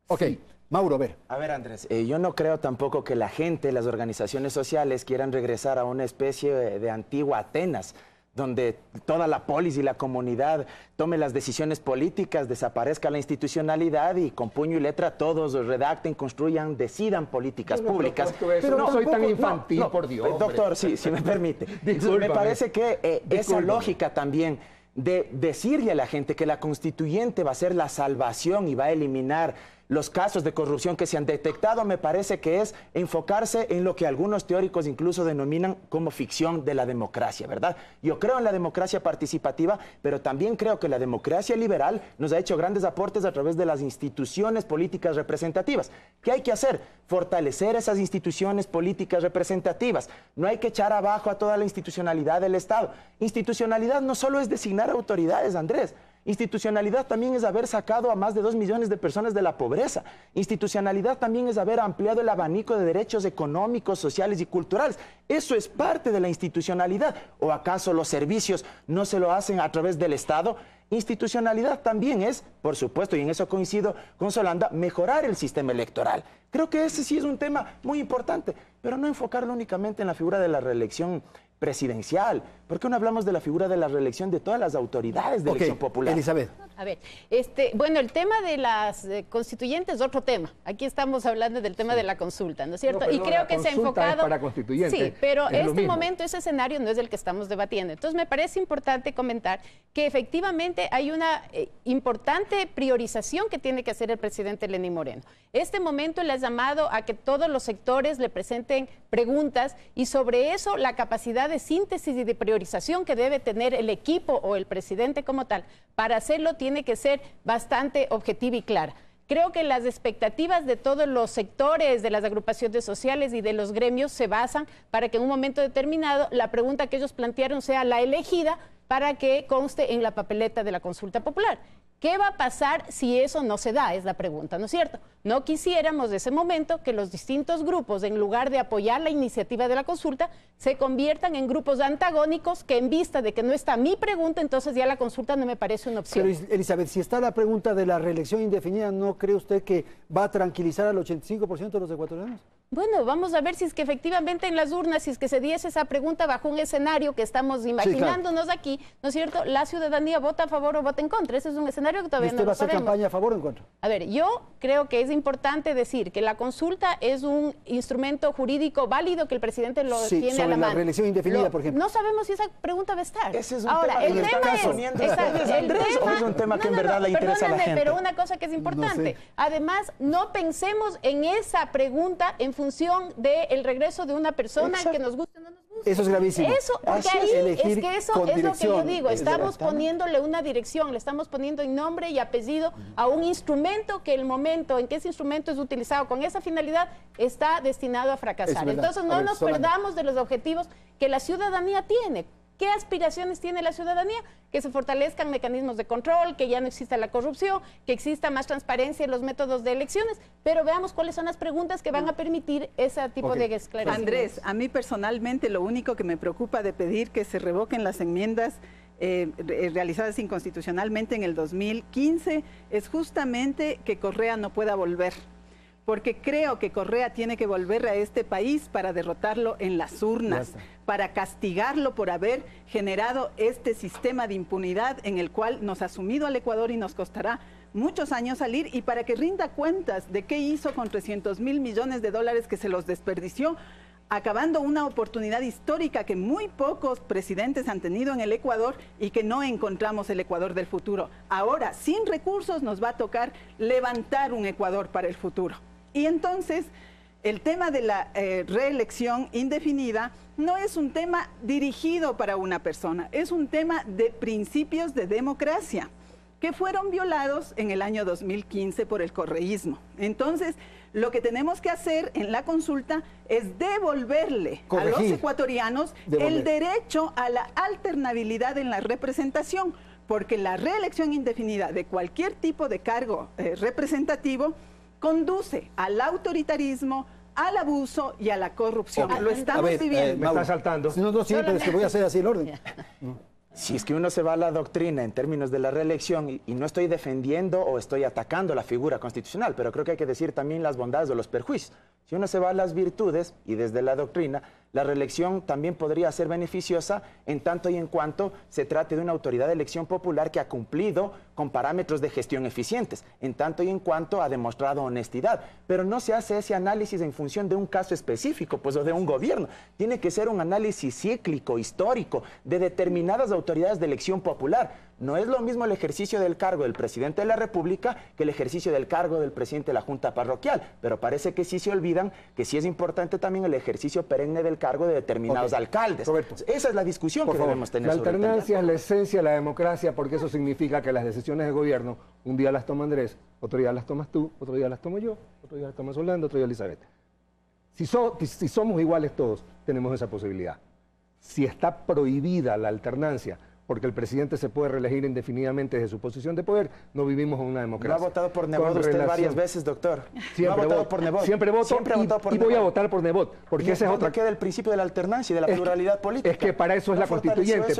B: Ok. Sí. Mauro, a ver.
E: A ver, Andrés, yo no creo tampoco que la gente, las organizaciones sociales quieran regresar a una especie de antigua Atenas, donde toda la polis y la comunidad tome las decisiones políticas, desaparezca la institucionalidad y con puño y letra todos redacten, construyan, decidan políticas públicas.
G: Pero no soy tan infantil, por Dios.
E: Doctor, si me permite. Me parece que esa lógica también de decirle a la gente que la constituyente va a ser la salvación y va a eliminar los casos de corrupción que se han detectado, me parece que es enfocarse en lo que algunos teóricos incluso denominan como ficción de la democracia, ¿verdad? Yo creo en la democracia participativa, pero también creo que la democracia liberal nos ha hecho grandes aportes a través de las instituciones políticas representativas. ¿Qué hay que hacer? Fortalecer esas instituciones políticas representativas. No hay que echar abajo a toda la institucionalidad del Estado. Institucionalidad no solo es designar autoridades, Andrés. Institucionalidad también es haber sacado a más de 2 millones de personas de la pobreza. Institucionalidad también es haber ampliado el abanico de derechos económicos, sociales y culturales. Eso es parte de la institucionalidad. ¿O acaso los servicios no se lo hacen a través del Estado? Institucionalidad también es, por supuesto, y en eso coincido con Solanda, mejorar el sistema electoral. Creo que ese sí es un tema muy importante, pero no enfocarlo únicamente en la figura de la reelección presidencial. ¿Por qué no hablamos de la figura de la reelección de todas las autoridades de elección popular?
B: Elizabeth.
D: A ver, bueno, el tema de las constituyentes es otro tema. Aquí estamos hablando del tema de la consulta, ¿no es cierto?
G: No,
D: y creo que se ha enfocado...
G: para constituyente,
D: sí, pero este momento, ese escenario no es el que estamos debatiendo. Entonces, me parece importante comentar que efectivamente hay una importante priorización que tiene que hacer el presidente Lenín Moreno. Este momento le ha llamado a que todos los sectores le presenten preguntas y sobre eso la capacidad de síntesis y de priorización que debe tener el equipo o el presidente como tal. Para hacerlo tiene que ser bastante objetiva y clara. Creo que las expectativas de todos los sectores, de las agrupaciones sociales y de los gremios se basan para que en un momento determinado la pregunta que ellos plantearon sea la elegida para que conste en la papeleta de la consulta popular. ¿Qué va a pasar si eso no se da? Es la pregunta, ¿no es cierto? No quisiéramos de ese momento que los distintos grupos, en lugar de apoyar la iniciativa de la consulta, se conviertan en grupos antagónicos que en vista de que no está mi pregunta, entonces ya la consulta no me parece una opción.
B: Pero Elizabeth, si está la pregunta de la reelección indefinida, ¿no cree usted que va a tranquilizar al 85% de los ecuatorianos?
D: Bueno, vamos a ver si es que efectivamente en las urnas, si es que se diese esa pregunta bajo un escenario que estamos imaginándonos aquí, ¿no es cierto? La ciudadanía vota a favor o vota en contra. Ese es un escenario que todavía no lo sabemos.
B: ¿Usted va a hacer campaña a favor o en contra?
D: A ver, yo creo que es importante decir que la consulta es un instrumento jurídico válido que el presidente lo tiene a la mano.
B: La reelección indefinida, por ejemplo.
D: No sabemos si esa pregunta va a estar.
E: Ese es un tema el tema es un tema que en verdad le interesa a la gente.
D: Pero una cosa que es importante, además, no pensemos en esa pregunta en función del regreso de una persona que nos guste o no nos guste.
B: Eso es gravísimo.
D: Eso, porque ahí es que eso es lo que yo digo. Estamos poniéndole una dirección, le estamos poniendo en nombre y apellido a un instrumento que el momento en que ese instrumento es utilizado con esa finalidad está destinado a fracasar. Entonces no nos perdamos de los objetivos que la ciudadanía tiene. ¿Qué aspiraciones tiene la ciudadanía? Que se fortalezcan mecanismos de control, que ya no exista la corrupción, que exista más transparencia en los métodos de elecciones, pero veamos cuáles son las preguntas que van a permitir ese tipo de esclarecimientos.
F: Andrés, a mí personalmente lo único que me preocupa de pedir que se revoquen las enmiendas realizadas inconstitucionalmente en el 2015 es justamente que Correa no pueda volver. Porque creo que Correa tiene que volver a este país para derrotarlo en las urnas, para castigarlo por haber generado este sistema de impunidad en el cual nos ha sumido al Ecuador y nos costará muchos años salir, y para que rinda cuentas de qué hizo con 300.000 millones de dólares que se los desperdició, acabando una oportunidad histórica que muy pocos presidentes han tenido en el Ecuador y que no encontramos el Ecuador del futuro. Ahora, sin recursos, nos va a tocar levantar un Ecuador para el futuro. Y entonces, el tema de la reelección indefinida no es un tema dirigido para una persona, es un tema de principios de democracia que fueron violados en el año 2015 por el correísmo. Entonces, lo que tenemos que hacer en la consulta es devolverle a los ecuatorianos el derecho a la alternabilidad en la representación, porque la reelección indefinida de cualquier tipo de cargo representativo conduce al autoritarismo, al abuso y a la corrupción. Lo estamos viviendo.
G: Me está saltando.
B: No, sí, pero es que voy a hacer así el orden.
E: Si es que uno se va a la doctrina en términos de la reelección, y no estoy defendiendo o estoy atacando la figura constitucional, pero creo que hay que decir también las bondades o los perjuicios. Si uno se va a las virtudes y desde la doctrina, la reelección también podría ser beneficiosa en tanto y en cuanto se trate de una autoridad de elección popular que ha cumplido con parámetros de gestión eficientes, en tanto y en cuanto ha demostrado honestidad. Pero no se hace ese análisis en función de un caso específico, pues, o de un gobierno. Tiene que ser un análisis cíclico, histórico, de determinadas autoridades de elección popular. No es lo mismo el ejercicio del cargo del presidente de la República que el ejercicio del cargo del presidente de la Junta Parroquial, pero parece que sí se olvidan que sí es importante también el ejercicio perenne del cargo de determinados alcaldes. Roberto, esa es la discusión que debemos tener.
G: La alternancia es la esencia de la democracia, porque eso significa que las decisiones de gobierno, un día las toma Andrés, otro día las tomas tú, otro día las tomo yo, otro día las toma Solando, otro día Elizabeth. Si somos iguales todos, tenemos esa posibilidad. Si está prohibida la alternancia, porque el presidente se puede reelegir indefinidamente desde su posición de poder, no vivimos en una democracia.
E: ¿No ha votado por Nebot usted varias veces, doctor?
G: Siempre
E: ¿No ha votado por Nebot?
G: Siempre voto y voy a votar por Nebot, porque esa es otra...
E: queda el principio de la alternancia y de la pluralidad política?
G: Es que para eso es la constituyente.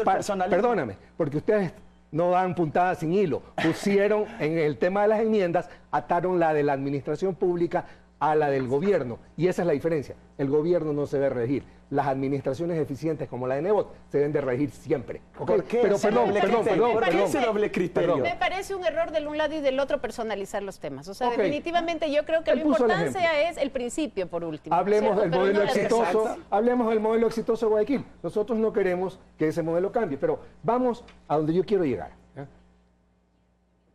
G: Perdóname, porque ustedes no dan puntadas sin hilo. Pusieron en el tema de las enmiendas, ataron la de la administración pública a la del gobierno. Y esa es la diferencia. El gobierno no se debe reelegir. Las administraciones eficientes como la de Nebot se deben de reelegir siempre. ¿Okay?
E: ¿Por qué?
G: Pero perdón.
E: Ese doble criterio.
D: Me parece un error del un lado y del otro personalizar los temas. O sea, definitivamente yo creo que lo importante es el principio, por último.
G: Hablemos del modelo exitoso. Hablemos del modelo exitoso de Guayaquil. Nosotros no queremos que ese modelo cambie, pero vamos a donde yo quiero llegar.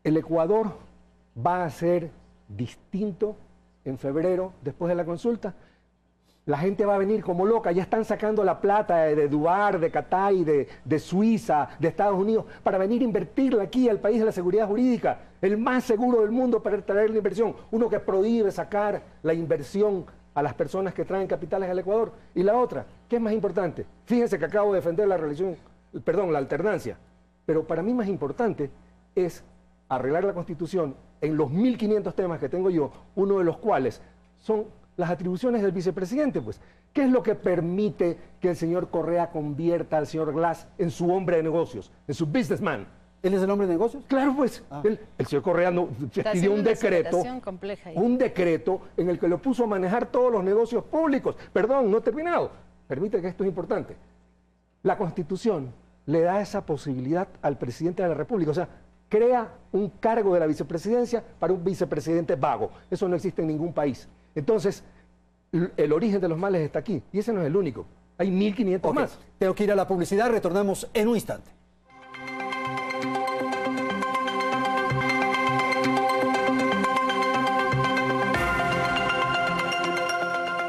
G: El Ecuador va a ser distinto en febrero, después de la consulta. La gente va a venir como loca, ya están sacando la plata de Dubái, de Qatar, de Suiza, de Estados Unidos, para venir a invertirla aquí al país de la seguridad jurídica, el más seguro del mundo para traer la inversión, uno que prohíbe sacar la inversión a las personas que traen capitales al Ecuador. Y la otra, ¿qué es más importante? Fíjense que acabo de defender la alternancia, pero para mí más importante es arreglar la Constitución en los 1.500 temas que tengo yo, uno de los cuales son las atribuciones del vicepresidente, pues. ¿Qué es lo que permite que el señor Correa convierta al señor Glass en su hombre de negocios, en su businessman?
B: ¿Él es el hombre de negocios?
G: Claro, pues. El señor Correa pidió un decreto en el que lo puso a manejar todos los negocios públicos. Perdón, no he terminado. Permite que esto es importante. La Constitución le da esa posibilidad al presidente de la República. O sea, crea un cargo de la vicepresidencia para un vicepresidente vago. Eso no existe en ningún país. Entonces, el origen de los males está aquí. Y ese no es el único. Hay 1.500 más.
B: Tengo que ir a la publicidad. Retornamos en un instante.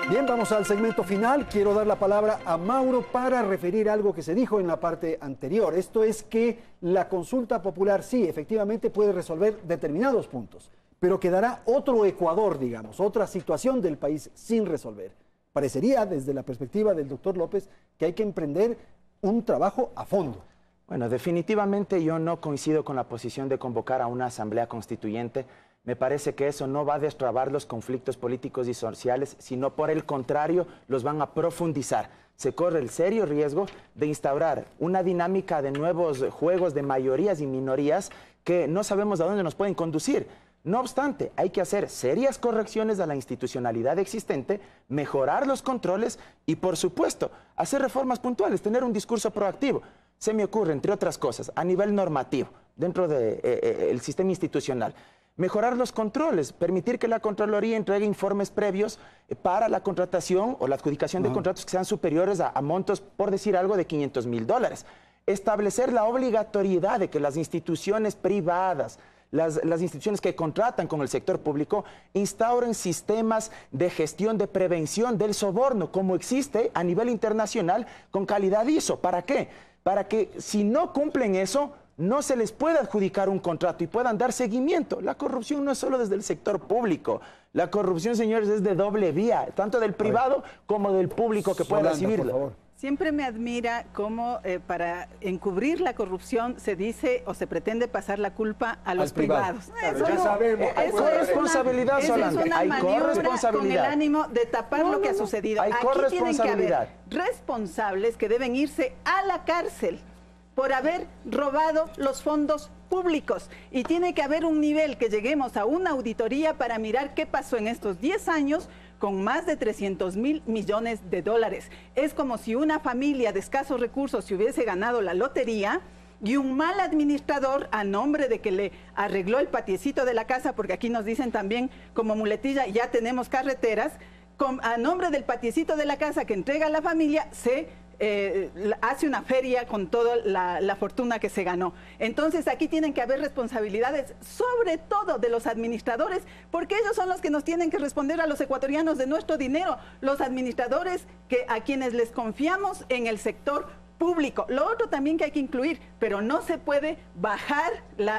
B: Bien, vamos al segmento final. Quiero dar la palabra a Mauro para referir algo que se dijo en la parte anterior. Esto es que la consulta popular sí, efectivamente puede resolver determinados puntos, pero quedará otro Ecuador, digamos, otra situación del país sin resolver. Parecería, desde la perspectiva del doctor López, que hay que emprender un trabajo a fondo.
E: Bueno, definitivamente yo no coincido con la posición de convocar a una asamblea constituyente. Me parece que eso no va a destrabar los conflictos políticos y sociales, sino por el contrario, los van a profundizar. Se corre el serio riesgo de instaurar una dinámica de nuevos juegos de mayorías y minorías que no sabemos a dónde nos pueden conducir. No obstante, hay que hacer serias correcciones a la institucionalidad existente, mejorar los controles y, por supuesto, hacer reformas puntuales, tener un discurso proactivo. Se me ocurre, entre otras cosas, a nivel normativo, dentro del sistema institucional, mejorar los controles, permitir que la Contraloría entregue informes previos para la contratación o la adjudicación de contratos que sean superiores a montos, por decir algo, de $500,000. Establecer la obligatoriedad de que las instituciones privadas, las instituciones que contratan con el sector público, instauren sistemas de gestión de prevención del soborno, como existe a nivel internacional con calidad ISO. ¿Para qué? Para que si no cumplen eso, no se les pueda adjudicar un contrato y puedan dar seguimiento. La corrupción no es solo desde el sector público. La corrupción, señores, es de doble vía, tanto del privado como del público que puede recibirlo.
F: Siempre me admira cómo para encubrir la corrupción se dice o se pretende pasar la culpa a los privados.
E: Eso ya sabemos. Hay corresponsabilidad, Solano.
F: Hay corresponsabilidad. Con el ánimo de tapar lo que ha sucedido.
E: Hay corresponsabilidad.
F: Tienen que haber responsables que deben irse a la cárcel por haber robado los fondos públicos. Y tiene que haber un nivel que lleguemos a una auditoría para mirar qué pasó en estos 10 años con más de 300.000 millones de dólares. Es como si una familia de escasos recursos se hubiese ganado la lotería y un mal administrador, a nombre de que le arregló el patiecito de la casa, porque aquí nos dicen también como muletilla, ya tenemos carreteras, a nombre del patiecito de la casa que entrega a la familia, se hace una feria con toda la fortuna que se ganó. Entonces aquí tienen que haber responsabilidades, sobre todo de los administradores, porque ellos son los que nos tienen que responder a los ecuatorianos de nuestro dinero, los administradores a quienes les confiamos en el sector público. Lo otro también que hay que incluir, pero no se puede bajar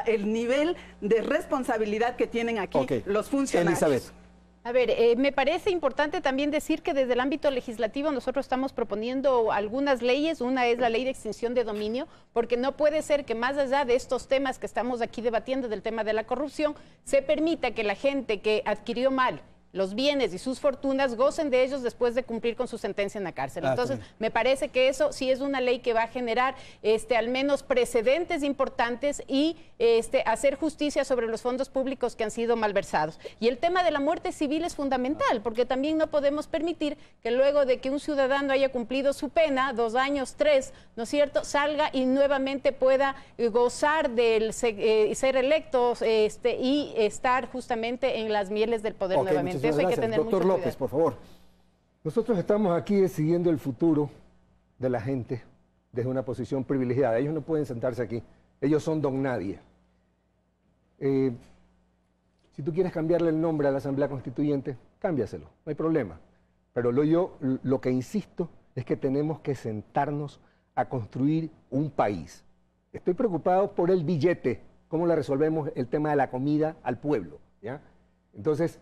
F: el nivel de responsabilidad que tienen aquí los funcionarios.
B: Elizabeth.
D: A ver, me parece importante también decir que desde el ámbito legislativo nosotros estamos proponiendo algunas leyes. Una es la ley de extinción de dominio, porque no puede ser que más allá de estos temas que estamos aquí debatiendo, del tema de la corrupción, se permita que la gente que adquirió mal los bienes y sus fortunas gocen de ellos después de cumplir con su sentencia en la cárcel. Entonces, me parece que eso sí es una ley que va a generar al menos precedentes importantes y hacer justicia sobre los fondos públicos que han sido malversados. Y el tema de la muerte civil es fundamental, porque también no podemos permitir que luego de que un ciudadano haya cumplido su pena, 2 años, 3, ¿no es cierto?, salga y nuevamente pueda gozar del ser electo y estar justamente en las mieles del poder nuevamente. Eso hay que tener
B: Doctor
D: mucho
B: López,
D: cuidado.
B: por favor.
G: Nosotros estamos aquí decidiendo el futuro de la gente desde una posición privilegiada. Ellos no pueden sentarse aquí. Ellos son don nadie. Si tú quieres cambiarle el nombre a la Asamblea Constituyente, cámbiaselo, no hay problema. Pero lo que insisto es que tenemos que sentarnos a construir un país. Estoy preocupado por el billete, cómo le resolvemos el tema de la comida al pueblo, ¿ya? Entonces,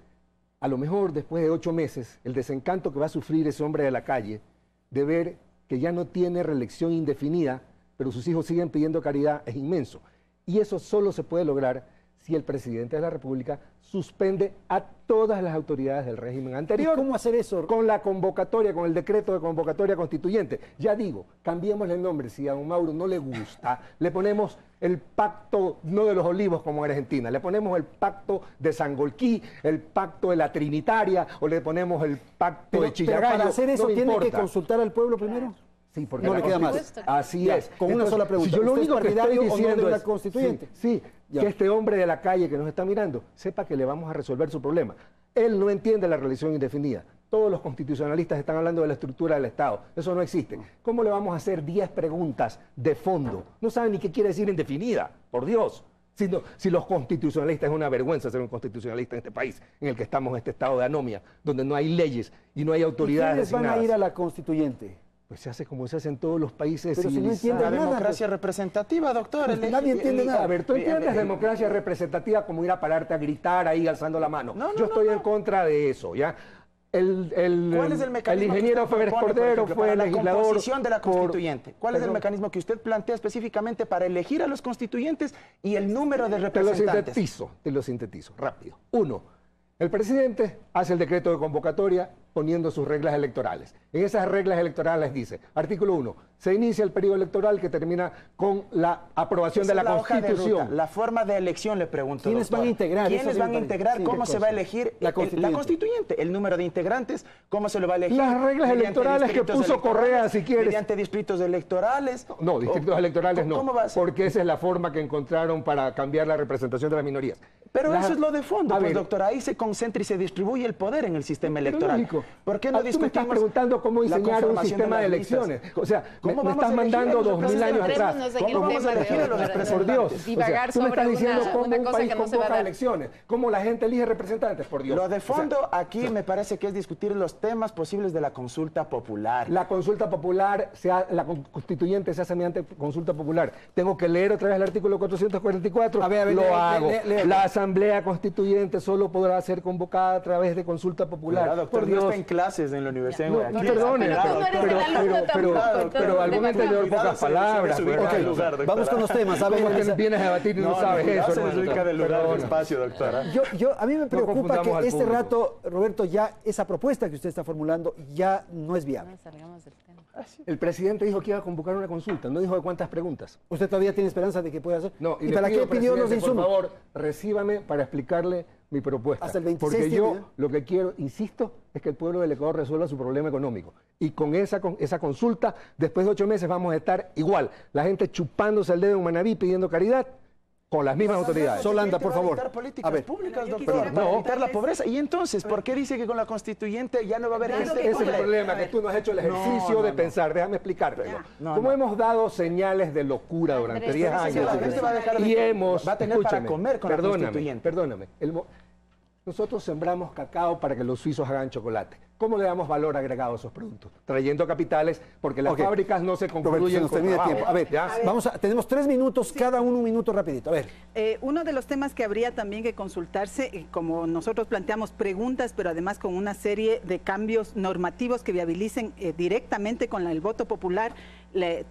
G: a lo mejor después de 8 meses, el desencanto que va a sufrir ese hombre de la calle de ver que ya no tiene reelección indefinida, pero sus hijos siguen pidiendo caridad, es inmenso. Y eso solo se puede lograr si el presidente de la República suspende a todas las autoridades del régimen anterior.
B: ¿Y cómo hacer eso?
G: Con la convocatoria, con el decreto de convocatoria constituyente. Ya digo, cambiémosle el nombre. Si a don Mauro no le gusta, le ponemos el pacto, no de los olivos como en Argentina, le ponemos el pacto de Sangolquí, el pacto de la Trinitaria, o le ponemos el pacto de Chillagayo.
B: Pero para hacer eso
G: no
B: tiene
G: importa.
B: que consultar al pueblo primero.
G: Sí, porque
B: no le queda más.
G: Así
B: ya,
G: es.
B: Con una sola pregunta.
G: Si yo lo
B: ¿Usted
G: único
B: es
G: que estoy
B: partidario o no
G: diciendo
B: de la
G: es
B: constituyente?
G: Sí, que este hombre de la calle que nos está mirando sepa que le vamos a resolver su problema. Él no entiende la reelección indefinida. Todos los constitucionalistas están hablando de la estructura del Estado. Eso no existe. ¿Cómo le vamos a hacer 10 preguntas de fondo? No saben ni qué quiere decir indefinida, por Dios. Si los constitucionalistas, es una vergüenza ser un constitucionalista en este país, en el que estamos en este estado de anomia, donde no hay leyes y no hay autoridades
B: ¿Quiénes van
G: designadas.
B: a ir a la constituyente?
G: Pues se hace como se hace en todos los países
B: Pero
G: civilizados.
B: si no entiende
E: La
B: nada,
E: democracia representativa, doctor.
B: Nadie entiende nada.
G: A ver, tú entiendes democracia representativa como ir a pararte a gritar ahí alzando la mano. Yo estoy en contra de eso, ¿ya?
E: ¿Cuál es el mecanismo
G: el ingeniero
E: que usted
G: Febres
E: propone,
G: Cordero
E: por ejemplo,
G: fue
E: para la
G: legislador
E: composición de la constituyente? ¿Cuál es el mecanismo que usted plantea específicamente para elegir a los constituyentes y el número de representantes?
G: Te lo sintetizo, rápido. 1. El presidente hace el decreto de convocatoria poniendo sus reglas electorales. En esas reglas electorales dice, artículo 1, se inicia el periodo electoral que termina con la aprobación de la Constitución.
E: La forma de elección, le pregunto,
B: ¿Quiénes van a integrar?
E: ¿Quiénes van a integrar? ¿Cómo se va a elegir la constituyente? ¿El número de integrantes? ¿Cómo se lo va a elegir?
G: Las reglas electorales que puso Correa, si quieres.
E: ¿Mediante distritos electorales?
G: No, distritos electorales no.
E: ¿Cómo va a ser?
G: Porque esa es la forma que encontraron para cambiar la representación de las minorías.
E: Pero eso es lo de fondo, pues, doctor. Ahí se concentra y se distribuye el poder en el sistema electoral. ¿Por qué no
G: tú me estás preguntando cómo diseñar un sistema de elecciones? O sea, me estás mandando 2000 años atrás.
E: ¿Cómo vamos a elegir a los representantes?
G: Por Dios. O sea, tú me estás diciendo cómo un país convoca
D: dar.
G: elecciones, cómo la gente elige representantes, por Dios.
E: Lo de fondo aquí me parece que es discutir los temas posibles de la consulta popular.
G: La consulta popular, la constituyente se hace mediante consulta popular. Tengo que leer otra vez el artículo 444. Lo hago. La Asamblea Constituyente solo podrá ser convocada a través de consulta popular.
E: Claro, doctor,
G: por Dios.
E: No está en clases en la Universidad de Guayaquil.
G: Perdone, pero algún entendedor pocas palabras.
B: Vamos con los temas. A ver,
G: que vienes a debatir y no sabes eso.
E: Se desubica del lugar del espacio, doctora.
B: A mí me preocupa que este rato, Roberto, ya esa propuesta que usted está formulando ya no es viable.
G: El presidente dijo que iba a convocar una consulta, no dijo de cuántas preguntas.
B: ¿Usted todavía tiene esperanza de que pueda hacer?
G: No,
B: ¿Y para qué pidió los insumos?
G: Por favor, recíbame llame para explicarle mi propuesta.
B: Hasta el 26
G: porque yo
B: tiene, ¿eh?
G: lo que quiero, insisto, es que el pueblo del Ecuador resuelva su problema económico. Y con esa consulta, después de 8 meses vamos a estar igual. La gente chupándose el dedo en Manaví pidiendo caridad con las mismas autoridades.
B: Solanda, por favor.
E: Para políticas públicas,
F: yo
E: doctor,
F: quisiera
E: para evitar la
F: preguntarles-
E: pobreza. Y entonces, ¿por qué dice que con la constituyente ya no va a haber
F: Claro
E: gente
F: que
G: Ese es el
E: pobre?
G: problema, que tú no has hecho el ejercicio de pensar. Déjame explicártelo. Como hemos dado señales de locura durante 10
E: pero
G: años,
E: la gente va a dejar de-
G: y hemos...
E: va a tener para
G: escúchame,
E: comer con la constituyente.
G: Perdóname. Nosotros sembramos cacao para que los suizos hagan chocolate. ¿Cómo le damos valor agregado a esos productos? Trayendo capitales, porque las fábricas no se
B: Roberto,
G: concluyen
B: se nos
G: con
B: termina el
G: trabajo.
B: tiempo. A ver, tenemos 3 minutos, cada uno un minuto rapidito. A ver.
F: Uno de los temas que habría también que consultarse, como nosotros planteamos preguntas, pero además con una serie de cambios normativos que viabilicen directamente con el voto popular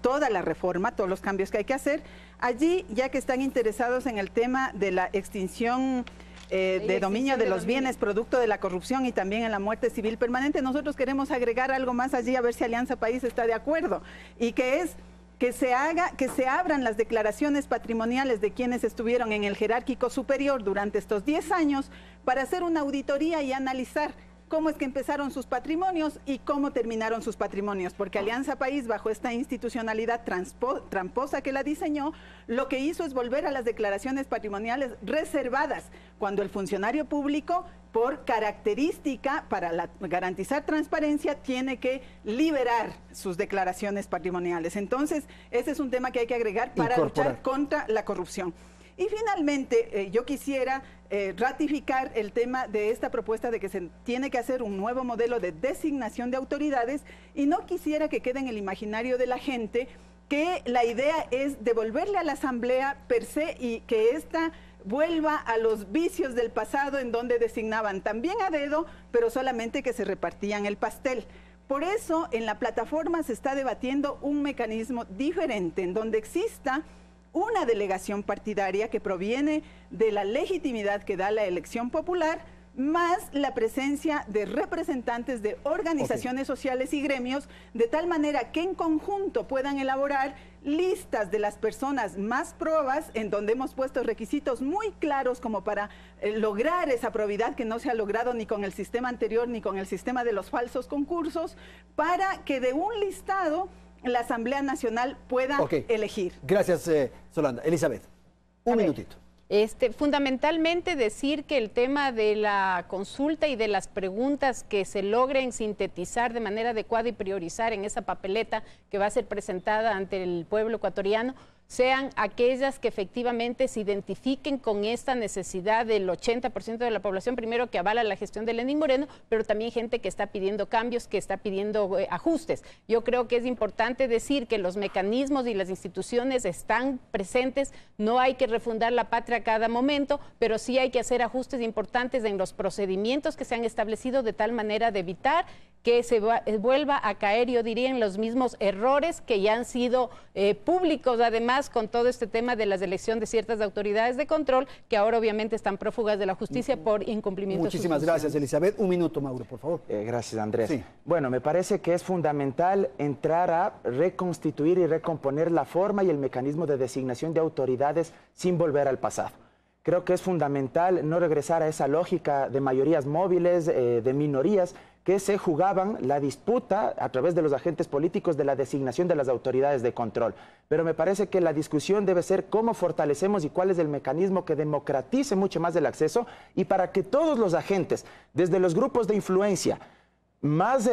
F: toda la reforma, todos los cambios que hay que hacer. Allí, ya que están interesados en el tema de la extinción de dominio de los bienes producto de la corrupción y también en la muerte civil permanente, nosotros queremos agregar algo más allí, a ver si Alianza País está de acuerdo, y que es que se abran las declaraciones patrimoniales de quienes estuvieron en el jerárquico superior durante estos 10 años para hacer una auditoría y analizar cómo es que empezaron sus patrimonios y cómo terminaron sus patrimonios, porque Alianza País, bajo esta institucionalidad tramposa que la diseñó, lo que hizo es volver a las declaraciones patrimoniales reservadas, cuando el funcionario público, por característica, para garantizar transparencia, tiene que liberar sus declaraciones patrimoniales. Entonces, ese es un tema que hay que agregar para luchar contra la corrupción. Y finalmente, yo quisiera ratificar el tema de esta propuesta de que se tiene que hacer un nuevo modelo de designación de autoridades, y no quisiera que quede en el imaginario de la gente que la idea es devolverle a la Asamblea per se y que ésta vuelva a los vicios del pasado en donde designaban también a dedo, pero solamente que se repartían el pastel. Por eso, en la plataforma se está debatiendo un mecanismo diferente, en donde exista una delegación partidaria que proviene de la legitimidad que da la elección popular, más la presencia de representantes de organizaciones sociales y gremios, de tal manera que en conjunto puedan elaborar listas de las personas más probas, en donde hemos puesto requisitos muy claros como para lograr esa probidad que no se ha logrado ni con el sistema anterior ni con el sistema de los falsos concursos, para que de un listado la Asamblea Nacional pueda elegir.
B: Gracias, Solanda. Elizabeth, un minutito.
D: Fundamentalmente decir que el tema de la consulta y de las preguntas que se logren sintetizar de manera adecuada y priorizar en esa papeleta que va a ser presentada ante el pueblo ecuatoriano sean aquellas que efectivamente se identifiquen con esta necesidad del 80% de la población, primero que avala la gestión de Lenín Moreno, pero también gente que está pidiendo cambios, que está pidiendo ajustes. Yo creo que es importante decir que los mecanismos y las instituciones están presentes, no hay que refundar la patria a cada momento, pero sí hay que hacer ajustes importantes en los procedimientos que se han establecido de tal manera de evitar que se vuelva a caer, yo diría, en los mismos errores que ya han sido públicos, además, con todo este tema de la elección de ciertas autoridades de control, que ahora obviamente están prófugas de la justicia por incumplimiento.
B: Muchísimas gracias, Elizabeth. Un minuto, Mauro, por favor.
E: Gracias, Andrés.
B: Sí.
E: Bueno, me parece que es fundamental entrar a reconstituir y recomponer la forma y el mecanismo de designación de autoridades sin volver al pasado. Creo que es fundamental no regresar a esa lógica de mayorías móviles, de minorías, que se jugaban la disputa a través de los agentes políticos de la designación de las autoridades de control. Pero me parece que la discusión debe ser cómo fortalecemos y cuál es el mecanismo que democratice mucho más el acceso, y para que todos los agentes, desde los grupos de influencia más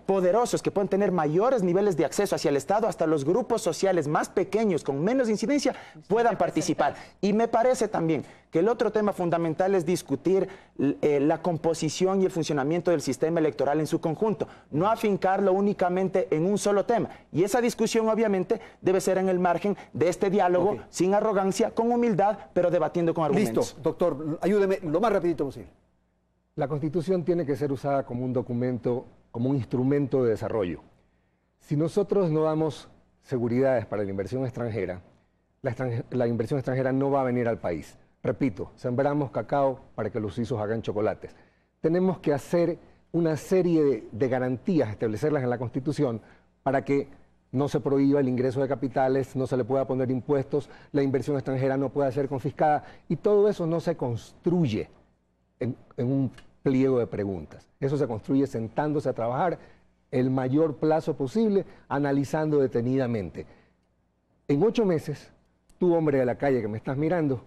E: poderosos, que pueden tener mayores niveles de acceso hacia el Estado, hasta los grupos sociales más pequeños, con menos incidencia, puedan participar. Y me parece también que el otro tema fundamental es discutir la composición y el funcionamiento del sistema electoral en su conjunto, no afincarlo únicamente en un solo tema. Y esa discusión obviamente debe ser en el margen de este diálogo, sin arrogancia, con humildad, pero debatiendo con argumentos.
B: Listo, doctor, ayúdeme lo más rapidito posible.
G: La Constitución tiene que ser usada como un documento, como un instrumento de desarrollo. Si nosotros no damos seguridades para la inversión extranjera, la inversión extranjera no va a venir al país. Repito, sembramos cacao para que los suizos hagan chocolates. Tenemos que hacer una serie de garantías, establecerlas en la Constitución, para que no se prohíba el ingreso de capitales, no se le pueda poner impuestos, la inversión extranjera no pueda ser confiscada, y todo eso no se construye en un pliego de preguntas. Eso se construye sentándose a trabajar el mayor plazo posible, analizando detenidamente. En 8 meses, tú, hombre de la calle que me estás mirando,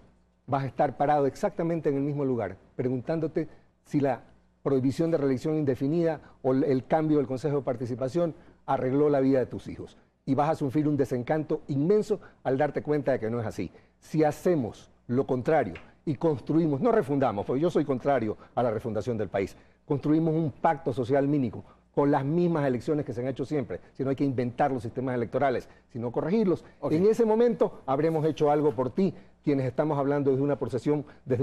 G: vas a estar parado exactamente en el mismo lugar, preguntándote si la prohibición de reelección indefinida o el cambio del Consejo de Participación arregló la vida de tus hijos. Y vas a sufrir un desencanto inmenso al darte cuenta de que no es así. Si hacemos lo contrario y construimos, no refundamos, porque yo soy contrario a la refundación del país, construimos un pacto social mínimo con las mismas elecciones que se han hecho siempre, si no hay que inventar los sistemas electorales, sino corregirlos. En ese momento habremos hecho algo por ti, quienes estamos hablando desde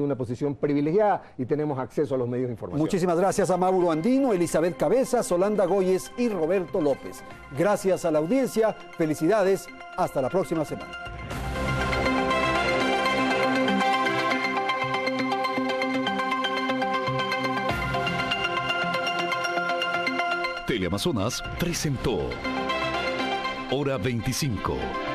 G: una posición privilegiada y tenemos acceso a los medios de información.
B: Muchísimas gracias a Mauro Andino, Elizabeth Cabezas, Solanda Goyes y Roberto López. Gracias a la audiencia, felicidades, hasta la próxima semana.
A: Teleamazonas presentó Hora 25.